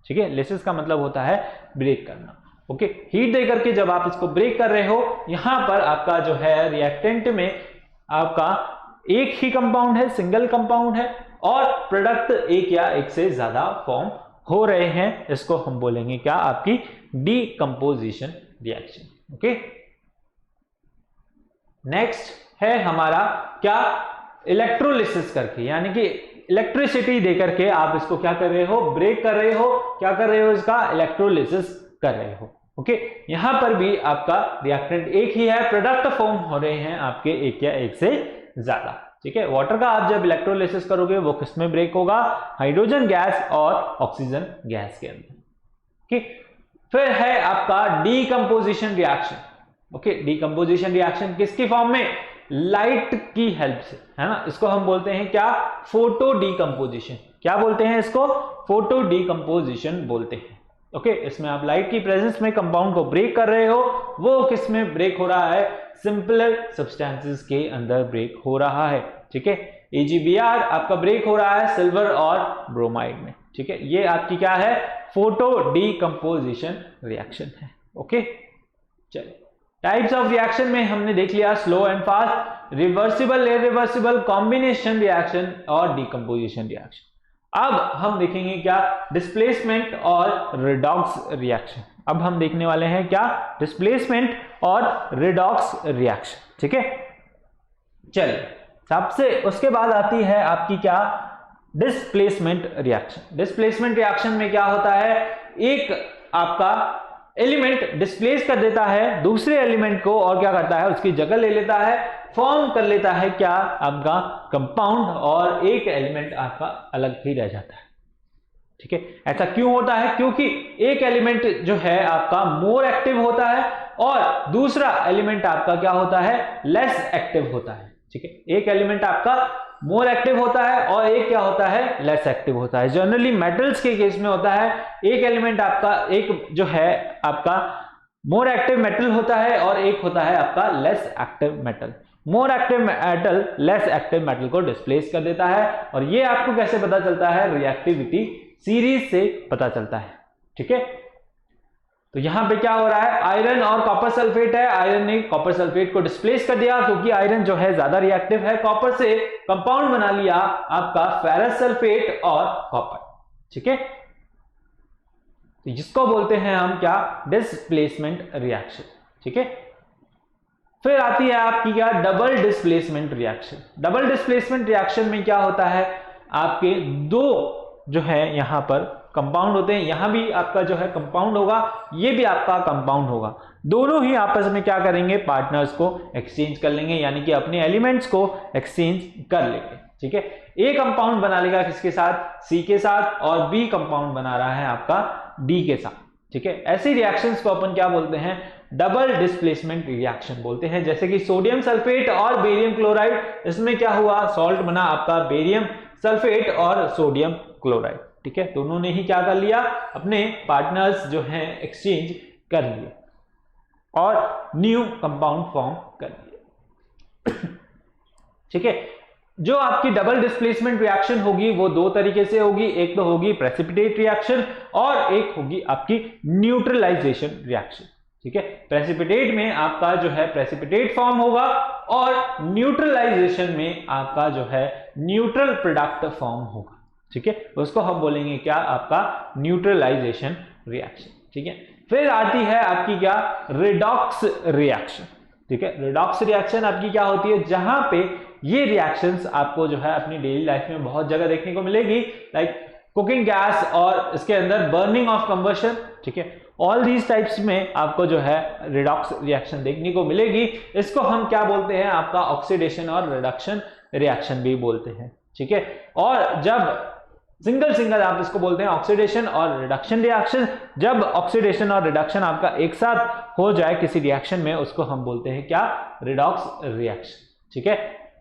ठीक है, लिसिस का मतलब होता है ब्रेक करना। ओके, हीट देकर के जब आप इसको ब्रेक कर रहे हो, यहां पर आपका जो है रिएक्टेंट में आपका एक ही कंपाउंड है, सिंगल कंपाउंड है, और प्रोडक्ट एक या एक से ज्यादा फॉर्म हो रहे हैं, इसको हम बोलेंगे क्या, आपकी डीकंपोजिशन रिएक्शन। ओके, नेक्स्ट है हमारा क्या, इलेक्ट्रोलिसिस करके, यानी कि इलेक्ट्रिसिटी देकर के आप इसको क्या कर रहे हो, ब्रेक कर रहे हो। क्या कर रहे हो, इसका इलेक्ट्रोलिसिस कर रहे हो। ओके, यहां पर भी आपका रिएक्टेंट एक ही है, प्रोडक्ट फॉर्म हो रहे हैं आपके एक या एक से ज्यादा। ठीक है, वाटर का आप जब इलेक्ट्रोलिसिस करोगे वो किसमें ब्रेक होगा, हाइड्रोजन गैस और ऑक्सीजन गैस के अंदर। ओके, फिर है आपका decomposition reaction. Okay, decomposition reaction किसकी फॉर्म में, लाइट की हेल्प से, है ना, इसको हम बोलते हैं क्या, फोटो डीकंपोजिशन। क्या बोलते हैं इसको, फोटो डीकंपोजिशन बोलते हैं। ओके, इसमें आप लाइट की प्रेजेंस में कंपाउंड को ब्रेक कर रहे हो, वो किसमें ब्रेक हो रहा है, सिंपलर सब्सटेंसेस के अंदर ब्रेक हो रहा है। ठीक है, AgBr आपका ब्रेक हो रहा है सिल्वर और ब्रोमाइड में। ठीक है, ये आपकी क्या है, फोटो डीकंपोजिशन रिएक्शन है। ओके, चलिए, टाइप्स ऑफ रिएक्शन में हमने देख लिया slow and fast, reversible, irreversible, combination reaction और डीकंपोजिशन रिएक्शन। अब हम देखेंगे क्या, डिस्प्लेसमेंट और रिडॉक्स रिएक्शन। अब हम देखने वाले हैं क्या, डिस्प्लेसमेंट और रिडॉक्स रिएक्शन। ठीक है, चलिए, सबसे उसके बाद आती है आपकी क्या, डिस्प्लेसमेंट रिएक्शन। डिस्प्लेसमेंट रिएक्शन में क्या होता है, एक आपका एलिमेंट डिस्प्लेस कर देता है दूसरे एलिमेंट को, और क्या करता है, उसकी जगह ले लेता है, फॉर्म कर लेता है क्या, आपका कंपाउंड, और एक एलिमेंट आपका अलग ही रह जाता है। ठीक है, ऐसा क्यों होता है, क्योंकि एक एलिमेंट जो है आपका मोर एक्टिव होता है और दूसरा एलिमेंट आपका क्या होता है, लेस एक्टिव होता है। ठीक है, एक एलिमेंट आपका मोर एक्टिव होता है और एक क्या होता है, लेस एक्टिव होता है। जनरली मेटल्स के केस में होता है, एक एलिमेंट आपका, एक जो है आपका मोर एक्टिव मेटल होता है और एक होता है आपका less active metal. More active metal less active metal को डिस्प्लेस कर देता है, और ये आपको कैसे पता चलता है, रिएक्टिविटी सीरीज से पता चलता है। ठीक है, तो यहां पे क्या हो रहा है, आयरन और कॉपर सल्फेट है, आयरन ने कॉपर सल्फेट को डिस्प्लेस कर दिया, क्योंकि आयरन जो है ज्यादा रिएक्टिव है, कॉपर से कंपाउंड बना लिया आपका फेरस सल्फेट और कॉपर। ठीक है, तो जिसको बोलते हैं हम क्या, डिस्प्लेसमेंट रिएक्शन। ठीक है, फिर आती है आपकी क्या, double displacement reaction. Double displacement reaction में क्या होता है, आपके दो जो है यहां पर कंपाउंड होते हैं, यहां भी आपका जो है कंपाउंड होगा, ये भी आपका कंपाउंड होगा, दोनों ही आपस में क्या करेंगे, पार्टनर्स को एक्सचेंज कर लेंगे, यानी कि अपने एलिमेंट्स को एक्सचेंज कर लेंगे। ठीक है, ए कंपाउंड बना लेगा किसके साथ, सी के साथ, और बी कंपाउंड बना रहा है आपका डी के साथ। ठीक है, ऐसी रिएक्शंस को अपन क्या बोलते हैं, डबल डिस्प्लेसमेंट रिएक्शन बोलते हैं। जैसे कि सोडियम सल्फेट और बेरियम क्लोराइड, इसमें क्या हुआ, सॉल्ट बना आपका बेरियम सल्फेट और सोडियम क्लोराइड। ठीक है, दोनों ने ही क्या कर लिया, अपने पार्टनर्स जो हैं एक्सचेंज कर लिए और न्यू कंपाउंड फॉर्म कर लिए। ठीक है, जो आपकी डबल डिस्प्लेसमेंट रिएक्शन होगी वो दो तरीके से होगी, एक तो होगी प्रेसिपिटेट रिएक्शन और एक होगी आपकी न्यूट्रलाइजेशन रिएक्शन। ठीक है, प्रेसिपिटेट में आपका जो है प्रेसिपिटेट फॉर्म होगा और न्यूट्रलाइजेशन में आपका जो है न्यूट्रल प्रोडक्ट फॉर्म होगा। ठीक है, उसको हम बोलेंगे क्या, आपका न्यूट्रलाइजेशन रिएक्शन। ठीक है, फिर आती है आपकी क्या, रिडॉक्स रिएक्शन। ठीक है, रिडॉक्स रिएक्शन आपकी क्या होती है, जहां पे ये रिएक्शंस आपको जो है अपनी डेली लाइफ में बहुत जगह देखने को मिलेगी, लाइक कुकिंग गैस और इसके अंदर बर्निंग ऑफ कंबशन। ठीक है, ऑल दीज टाइप्स में आपको जो है रिडॉक्स रिएक्शन देखने को मिलेगी। इसको हम क्या बोलते हैं, आपका ऑक्सीडेशन और रिडक्शन रिएक्शन भी बोलते हैं। ठीक है, और जब सिंगल आप इसको बोलते हैं ऑक्सीडेशन और रिडक्शन रिएक्शन। जब ऑक्सीडेशन और रिडक्शन आपका एक साथ हो जाए किसी रिएक्शन में, उसको हम बोलते हैं क्या, रिडॉक्स रिएक्शन। ठीक है,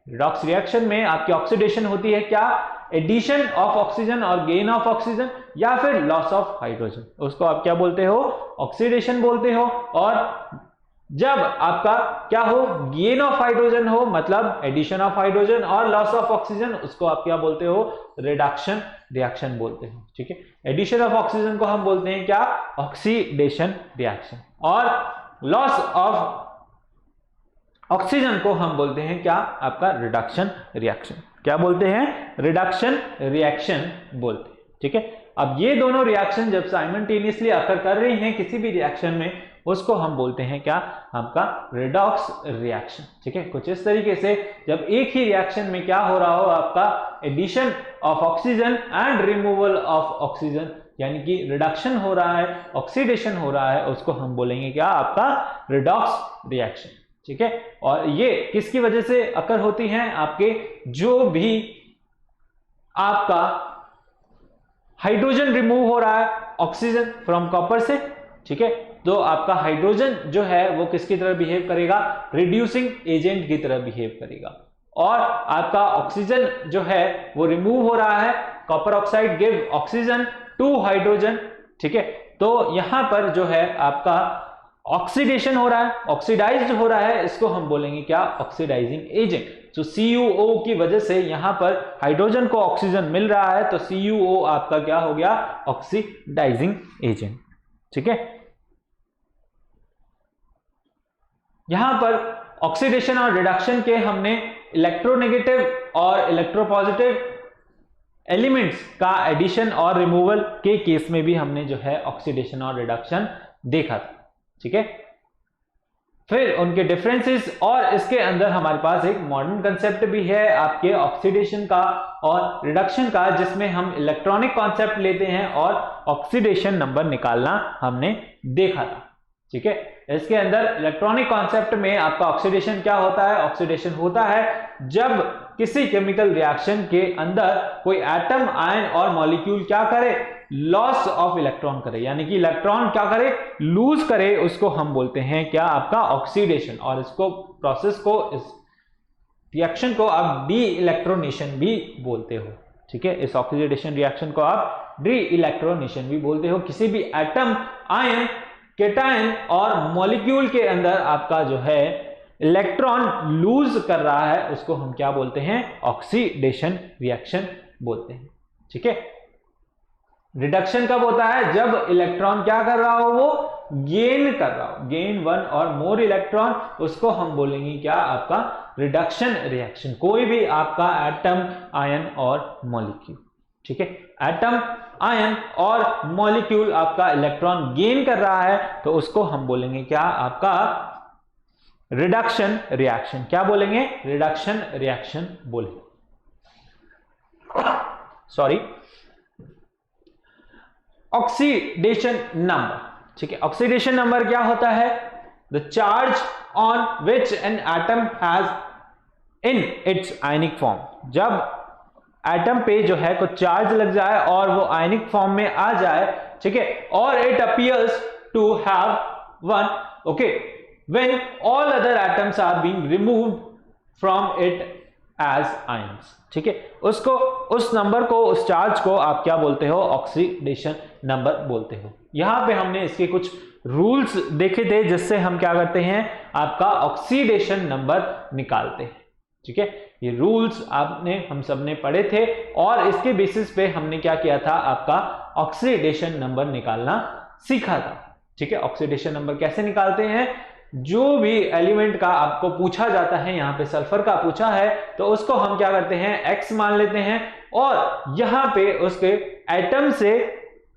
रिडॉक्स रिएक्शन में आपकी ऑक्सीडेशन होती है क्या, एडिशन ऑफ ऑक्सीजन और गेन ऑफ ऑक्सीजन, या फिर लॉस ऑफ हाइड्रोजन, उसको आप क्या बोलते हो, ऑक्सीडेशन बोलते हो। और जब आपका क्या हो, गेन ऑफ हाइड्रोजन हो, मतलब एडिशन ऑफ हाइड्रोजन और लॉस ऑफ ऑक्सीजन, उसको आप क्या बोलते हो, रिडक्शन रिएक्शन बोलते हो। ठीक है, एडिशन ऑफ ऑक्सीजन को हम बोलते हैं क्या, ऑक्सीडेशन रिएक्शन, और लॉस ऑफ ऑक्सीजन को हम बोलते हैं क्या, आपका रिडक्शन रिएक्शन। क्या बोलते हैं, रिडक्शन रिएक्शन बोलते हैं। ठीक है, अब ये दोनों रिएक्शन जब साइमल्टेनियसली अकर कर रही हैं किसी भी रिएक्शन में, उसको हम बोलते हैं क्या, आपका रिडॉक्स रिएक्शन। ठीक है, कुछ इस तरीके से जब एक ही रिएक्शन में क्या हो रहा हो, आपका addition of oxygen and removal of oxygen, यानी कि रिडक्शन हो रहा है, ऑक्सीडेशन हो रहा है, उसको हम बोलेंगे क्या, आपका रिडॉक्स रिएक्शन। ठीक है, और ये किसकी वजह से अकर होती हैं, आपके जो भी आपका हाइड्रोजन रिमूव हो रहा है ऑक्सीजन फ्रॉम कॉपर से। ठीक है, तो आपका हाइड्रोजन जो है वो किसकी तरह बिहेव करेगा, रिड्यूसिंग एजेंट की तरह बिहेव करेगा, और आपका ऑक्सीजन जो है वो रिमूव हो रहा है, copper oxide give oxygen to hydrogen. ठीक है, तो यहां पर जो है आपका ऑक्सीडेशन हो रहा है, ऑक्सीडाइज्ड हो रहा है, इसको हम बोलेंगे क्या, ऑक्सीडाइजिंग एजेंट। तो CuO की वजह से यहां पर हाइड्रोजन को ऑक्सीजन मिल रहा है, तो CuO आपका क्या हो गया, ऑक्सीडाइजिंग एजेंट। ठीक है, यहां पर ऑक्सीडेशन और रिडक्शन के हमने इलेक्ट्रोनेगेटिव और इलेक्ट्रोपॉजिटिव एलिमेंट्स का एडिशन और रिमूवल के केस में भी हमने जो है ऑक्सीडेशन और रिडक्शन देखा था। ठीक है, फिर उनके डिफरेंसेस, और इसके अंदर हमारे पास एक मॉडर्न कंसेप्ट भी है आपके ऑक्सीडेशन का और रिडक्शन का, जिसमें हम इलेक्ट्रॉनिक कॉन्सेप्ट लेते हैं और ऑक्सीडेशन नंबर निकालना हमने देखा था। ठीक है, इसके अंदर इलेक्ट्रॉनिक कॉन्सेप्ट में आपका ऑक्सीडेशन क्या होता है, ऑक्सीडेशन होता है जब किसी केमिकल रिएक्शन के अंदर कोई एटम, आयन और मॉलिक्यूल क्या करे, लॉस ऑफ इलेक्ट्रॉन करे, यानी कि इलेक्ट्रॉन क्या करे, लूज करे, उसको हम बोलते हैं क्या, आपका ऑक्सीडेशन। और इसको प्रोसेस को, इस रिएक्शन को आप डी इलेक्ट्रोनेशन भी बोलते हो। ठीक है, इस ऑक्सीडेशन रिएक्शन को आप डी इलेक्ट्रोनेशन भी बोलते हो। किसी भी एटम, आयन, केटायन और मॉलिक्यूल के अंदर आपका जो है इलेक्ट्रॉन लूज कर रहा है, उसको हम क्या बोलते हैं, ऑक्सीडेशन रिएक्शन बोलते हैं। ठीक है, रिडक्शन कब होता है, जब इलेक्ट्रॉन क्या कर रहा हो, वो गेन कर रहा हो, गेन 1 और मोर इलेक्ट्रॉन, उसको हम बोलेंगे क्या, आपका रिडक्शन रिएक्शन। कोई भी आपका एटम, आयन और मॉलिक्यूल, ठीक है, एटम, आयन और मॉलिक्यूल आपका इलेक्ट्रॉन गेन कर रहा है, तो उसको हम बोलेंगे क्या, आपका रिडक्शन रिएक्शन। क्या बोलेंगे, रिडक्शन रिएक्शन बोलेंगे, सॉरी। ऑक्सीडेशन नंबर, ठीक है, ऑक्सीडेशन नंबर क्या होता है, the charge on which an atom has in its ionic form. जब एटम पे जो है कुछ चार्ज लग जाए और वो आयनिक फॉर्म में आ जाए, ठीक है, और it appears to have one, okay, when all other atoms are being removed from it as ions. ठीक है, उसको, उस नंबर को, उस चार्ज को आप क्या बोलते हो, ऑक्सीडेशन नंबर बोलते हो। यहां पे हमने इसके कुछ रूल्स देखे थे, जिससे हम क्या करते हैं, आपका ऑक्सीडेशन नंबर निकालते हैं। ठीक है, ये रूल्स आपने, हम सब ने पढ़े थे, और इसके बेसिस पे हमने क्या किया था, आपका ऑक्सीडेशन नंबर निकालना सीखा था। ठीक है, ऑक्सीडेशन नंबर कैसे निकालते हैं, जो भी एलिमेंट का आपको पूछा जाता है, यहां पे सल्फर का पूछा है, तो उसको हम क्या करते हैं, x मान लेते हैं, और यहां पे उसके एटम से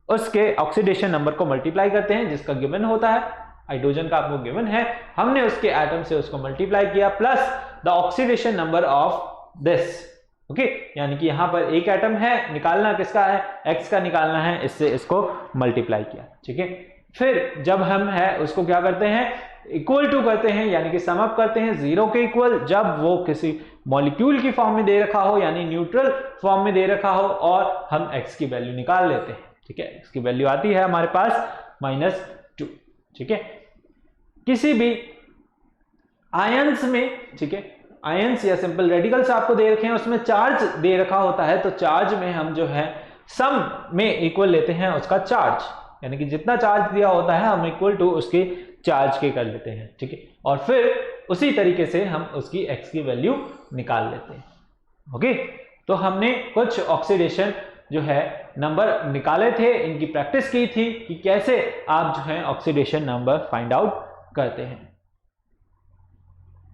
उसके ऑक्सीडेशन नंबर को मल्टीप्लाई करते हैं, जिसका गिवन होता है, हाइड्रोजन का आपको गिवन है, हमने उसके एटम से उसको मल्टीप्लाई किया, plus the oxidation number of this, okay, यानी कि यहां पर एक एटम है, निकालना किसका है, x का निकालना है, इससे इसको मल्टीप्लाई किया। ठीक है, फिर जब हम है उसको क्या करते हैं, इक्वल टू करते हैं, यानी कि सम अप करते हैं 0 के इक्वल, जब वो किसी मॉलिक्यूल की फॉर्म में दे रखा हो यानी न्यूट्रल फॉर्म में दे रखा हो और हम x की वैल्यू निकाल लेते हैं। ठीक है, x की वैल्यू आती है हमारे पास -2। ठीक है, किसी भी आयंस में, ठीक है, आयंस या सिंपल रेडिकल्स आपको दे रखे हैं, उसमें चार्ज दे रखा होता है, तो चार्ज में हम जो है सम में इक्वल लेते हैं उसका चार्ज, यानी कि जितना चार्ज दिया होता है हम इक्वल टू उसके चार्ज के कर लेते हैं। ठीक है, और फिर उसी तरीके से हम उसकी x की वैल्यू निकाल लेते हैं। ओके, तो हमने कुछ ऑक्सीडेशन जो है नंबर निकाले थे, इनकी प्रैक्टिस की थी कि कैसे आप जो है ऑक्सीडेशन नंबर फाइंड आउट करते हैं।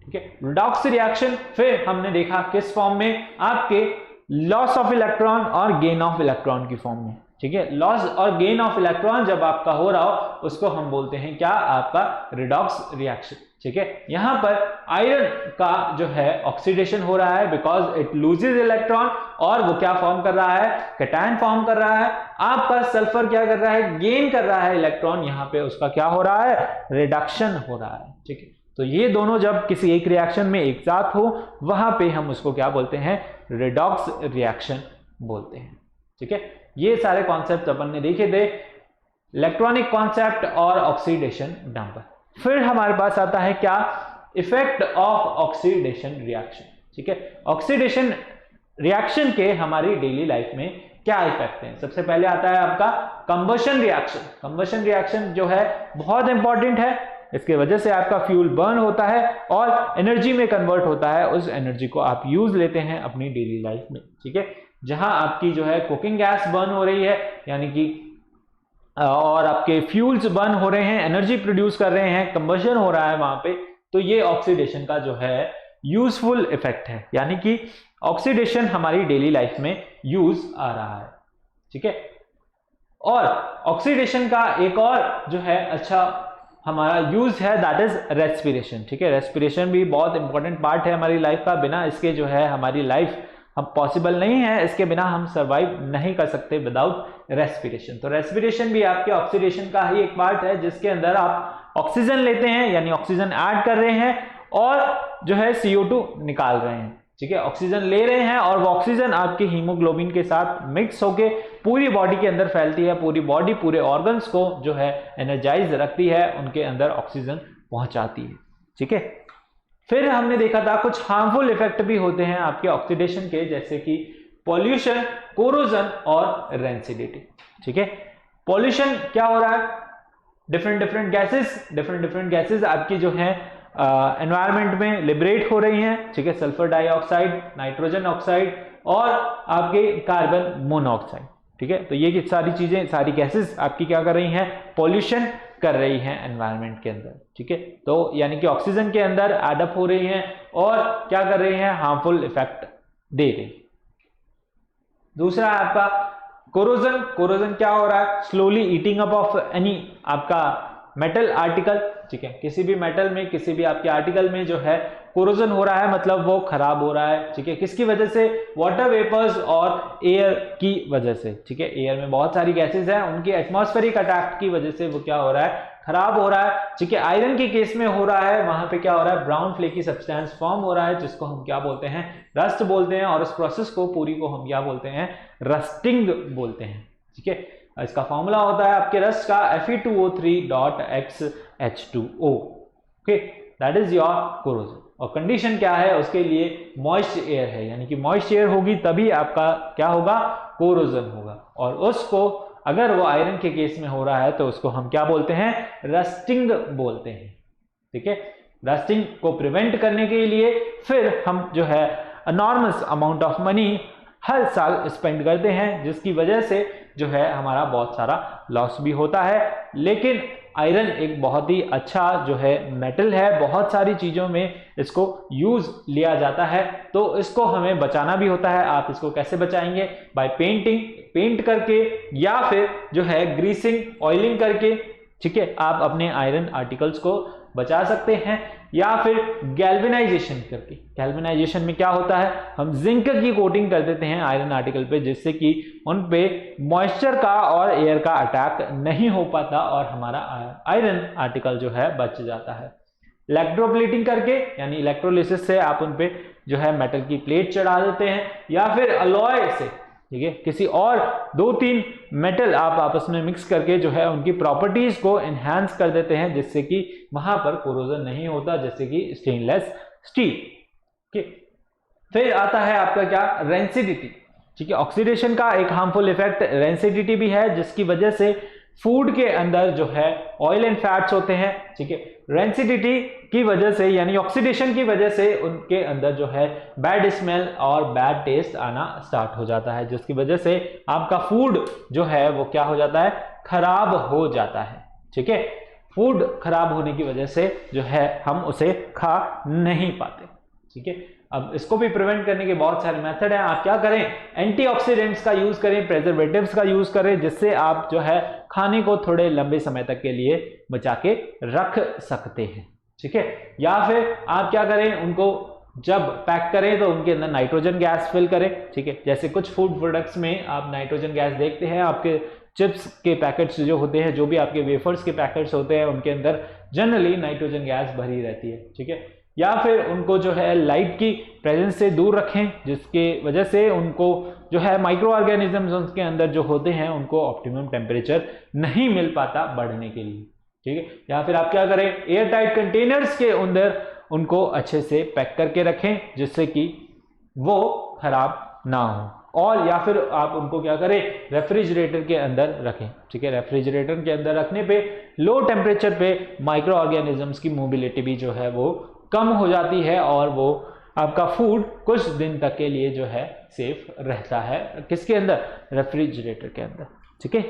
ठीक है, रिडॉक्स रिएक्शन फिर हमने देखा किस फॉर्म में, आपके लॉस ऑफ इलेक्ट्रॉन और गेन ऑफ इलेक्ट्रॉन की फॉर्म में। ठीक है, लॉस और गेन ऑफ इलेक्ट्रॉन जब आपका हो रहा हो उसको हम बोलते हैं क्या, आपका रिडॉक्स रिएक्शन। ठीक है, यहां पर आयरन का जो है ऑक्सीडेशन हो रहा है बिकॉज इट लूजेस इलेक्ट्रॉन, और वो क्या फॉर्म कर रहा है, कैटायन फॉर्म कर रहा है। आपका सल्फर क्या कर रहा है, गेन कर रहा है इलेक्ट्रॉन, यहां पे उसका क्या हो रहा है, रिडक्शन हो रहा है। ठीक है, तो ये दोनों जब किसी एक रिएक्शन में एक साथ हो वहां पे हम उसको क्या बोलते हैं, रिडॉक्स रिएक्शन बोलते हैं। ठीक है, ये सारे कॉन्सेप्ट अपन ने देखे थे, इलेक्ट्रॉनिक कॉन्सेप्ट और ऑक्सीडेशन नंबर। फिर हमारे पास आता है क्या, इफेक्ट ऑफ ऑक्सीडेशन रिएक्शन। ठीक है, ऑक्सीडेशन रिएक्शन के हमारी डेली लाइफ में क्या इफेक्ट है। सबसे पहले आता है आपका कंबशन रिएक्शन। कंबशन रिएक्शन जो है बहुत इंपॉर्टेंट है, इसके वजह से आपका फ्यूल बर्न होता है और एनर्जी में कन्वर्ट होता है, उस एनर्जी को आप यूज लेते हैं अपनी डेली लाइफ में। ठीक है, जहां आपकी जो है कुकिंग गैस बर्न हो रही है, यानी कि और आपके फ्यूल्स बर्न हो रहे हैं, एनर्जी प्रोड्यूस कर रहे हैं, कंबशन हो रहा है वहां पे, तो ये ऑक्सीडेशन का जो है यूजफुल इफेक्ट है, यानी कि ऑक्सीडेशन हमारी डेली लाइफ में यूज आ रहा है। ठीक है, और ऑक्सीडेशन का एक और जो है अच्छा हमारा यूज है, दैट इज रेस्पिरेशन। ठीक है, रेस्पिरेशन भी बहुत इंपॉर्टेंट पार्ट है हमारी लाइफ का, बिना इसके जो है हमारी लाइफ हम पॉसिबल नहीं है, इसके बिना हम सरवाइव नहीं कर सकते विदाउट रेस्पिरेशन। तो रेस्पिरेशन भी आपके ऑक्सीडेशन का ही एक पार्ट है, जिसके अंदर आप ऑक्सीजन लेते हैं यानी ऑक्सीजन ऐड कर रहे हैं और जो है CO2 निकाल रहे हैं। ठीक है, ऑक्सीजन ले रहे हैं और वो ऑक्सीजन आपके हीमोग्लोबिन के साथ मिक्स होके पूरी बॉडी के अंदर फैलती है, पूरी बॉडी पूरे ऑर्गन्स को जो है एनर्जाइज रखती है, उनके अंदर ऑक्सीजन पहुंचाती है। ठीक है, फिर हमने देखा था कुछ हार्मफुल इफेक्ट भी होते हैं आपके ऑक्सीडेशन के, जैसे कि पॉल्यूशन, कोरोजन और रेंसिडिटी। ठीक है, पॉल्यूशन क्या हो रहा है, डिफरेंट गैसेस आपकी जो है एनवायरनमेंट में लिबरेट हो रही हैं। ठीक है, सल्फर डाइऑक्साइड, नाइट्रोजन ऑक्साइड और आपके कार्बन मोनोऑक्साइड। ठीक है, तो ये सारी चीजें, सारी गैसेस आपकी क्या कर रही हैं, पॉल्यूशन कर रही हैं एनवायरनमेंट के अंदर। ठीक है, तो यानी कि ऑक्सीजन के अंदर एडअप हो रही हैं और क्या कर रही हैं, हार्मफुल इफेक्ट दे रही। दूसरा आपका कोरोजन। कोरोजन क्या हो रहा है, slowly eating up of any आपका मेटल आर्टिकल। ठीक है, किसी भी मेटल में, किसी भी आपके आर्टिकल में जो है कोरोजन हो रहा है, मतलब वो खराब हो रहा है। ठीक है, किसकी वजह से, वाटर वेपर्स और एयर की वजह से। ठीक है, एयर में बहुत सारी गैसेस हैं, उनकी एटमॉस्फेरिक अटैक की वजह से वो क्या हो रहा है, खराब हो रहा है। ठीक है, आयरन के केस में हो रहा है, वहां पे क्या हो रहा है, ब्राउन फ्लेकी सब्सटेंस फॉर्म हो रहा है, जिसको हम क्या बोलते हैं, रस्ट बोलते हैं, और इस प्रोसेस को पूरी को हम क्या बोलते हैं, रस्टिंग बोलते हैं। ठीक है, इसका फॉर्मूला होता है आपके रस्ट का Fe2O3.XH2O। Okay, that is your corrosion. और कंडीशन क्या है उसके लिए, मॉइस्ट एयर है, यानी कि मॉइस्ट एयर होगी तभी आपका क्या होगा, कोरोजन होगा। और उसको अगर वो आयरन के केस में हो रहा है तो उसको हम क्या बोलते हैं, रस्टिंग बोलते हैं। ठीक है, रस्टिंग को प्रिवेंट करने के लिए फिर हम जो है एनॉर्मस अमाउंट ऑफ मनी हर साल स्पेंड करते हैं, जिसकी वजह से जो है हमारा बहुत सारा लॉस भी होता है। लेकिन आयरन एक बहुत ही अच्छा जो है मेटल है, बहुत सारी चीजों में इसको यूज लिया जाता है, तो इसको हमें बचाना भी होता है। आप इसको कैसे बचाएंगे, बाय पेंट करके, या फिर जो है ग्रीसिंग, ऑयलिंग करके। ठीक है, आप अपने आयरन आर्टिकल्स को बचा सकते हैं, या फिर गैल्वेनाइजेशन करके। गैल्वेनाइजेशन में क्या होता है, हम जिंक की कोटिंग कर देते हैं आयरन आर्टिकल पे, जिससे कि उन पे मॉइस्चर का और एयर का अटैक नहीं हो पाता और हमारा आयरन आर्टिकल जो है बच जाता है। इलेक्ट्रोप्लेटिंग करके, यानी इलेक्ट्रोलिसिस से आप उन पे जो है मेटल की प्लेट चढ़ा देते हैं, या फिर अलॉय से, ठीक है, किसी और 2-3 मेटल आप आपस में मिक्स करके जो है उनकी प्रॉपर्टीज को एनहांस कर देते हैं, जिससे कि वहां पर कोरोजन नहीं होता, जैसे कि स्टेनलेस स्टील। फिर आता है आपका क्या, रेंसिडिटी, ठीक है। ऑक्सीडेशन का एक हार्मफुल इफेक्ट रेंसिडिटी भी है, जिसकी वजह से फूड के अंदर जो है ऑयल एंड फैट्स होते हैं, ठीक है। रेंसिडिटी की वजह से यानी ऑक्सीडेशन की वजह से उनके अंदर जो है बैड स्मेल और बैड टेस्ट आना स्टार्ट हो जाता है, जिसकी वजह से आपका फूड जो है वो क्या हो जाता है, खराब हो जाता है, ठीक है। फूड खराब होने की वजह से जो है हम उसे खा नहीं पाते, ठीक है। अब इसको भी प्रिवेंट करने के बहुत सारे मेथड हैं। आप क्या करें, एंटीऑक्सीडेंट्स का यूज करें, प्रिजर्वेटिव्स का यूज करें, जिससे आप जो है खाने को थोड़े लंबे समय तक के लिए बचा के रख सकते हैं, ठीक है। या फिर आप क्या करें, उनको जब पैक करें तो उनके अंदर नाइट्रोजन गैस फिल करें, ठीक है। जैसे कुछ फूड प्रोडक्ट्स में आप नाइट्रोजन गैस देखते हैं, आपके चिप्स के पैकेट्स जो होते हैं, जो भी आपके वेफर्स के पैकेट्स होते हैं, उनके अंदर जनरली नाइट्रोजन गैस भरी रहती है, ठीक है। या फिर उनको जो है लाइट की प्रेजेंस से दूर रखें, जिसके वजह से उनको जो है माइक्रो ऑर्गेनिजम्स उनके अंदर जो होते हैं उनको ऑप्टिमम टेम्परेचर नहीं मिल पाता बढ़ने के लिए, ठीक है। या फिर आप क्या करें, एयर टाइट कंटेनर्स के अंदर उनको अच्छे से पैक करके रखें, जिससे कि वो खराब ना हो। और या फिर आप उनको क्या करें, रेफ्रिजरेटर के अंदर रखें, ठीक है। रेफ्रिजरेटर के अंदर रखने पे लो टेम्परेचर पे माइक्रो ऑर्गेनिजम्स की मोबिलिटी भी जो है वो कम हो जाती है, और वो आपका फूड कुछ दिन तक के लिए जो है सेफ रहता है, किसके अंदर, रेफ्रिजरेटर के अंदर, ठीक है।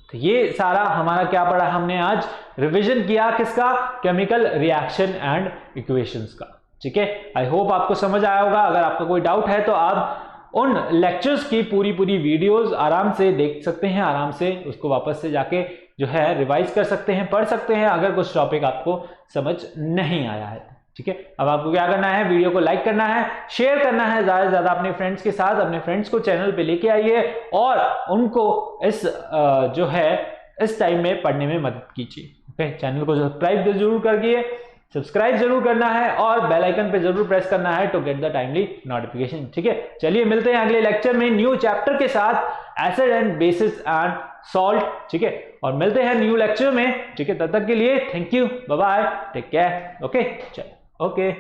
तो ये सारा हमारा क्या पढ़ा हमने आज, रिवीजन किया किसका, केमिकल रिएक्शन एंड इक्वेशंस का, ठीक है। आई होप आपको समझ आया होगा। अगर आपका कोई डाउट है तो आप उन लेक्चर्स की पूरी वीडियोस आराम से देख सकते हैं, आराम से उसको वापस से जाके जो है रिवाइज कर सकते हैं, पढ़ सकते हैं, अगर कुछ टॉपिक आपको समझ नहीं आया है, ठीक है। अब आपको क्या करना है, वीडियो को लाइक करना है, शेयर करना है ज्यादा से ज्यादा अपने फ्रेंड्स के साथ, अपने फ्रेंड्स को चैनल पे लेके आइए और उनको इस जो है इस टाइम में पढ़ने में मदद कीजिए, ओके। चैनल को सब्सक्राइब जरूर करिए, सब्सक्राइब जरूर करना है और बेल आइकन पे जरूर प्रेस करना है to get the timely notification, ठीक है। चलिए मिलते हैं अगले लेक्चर में न्यू चैप्टर के साथ, acid and bases and salt, ठीक है। और मिलते हैं न्यू लेक्चर में, ठीक है। तब तक के लिए thank you, bye bye, take care, okay, चलो, ओके।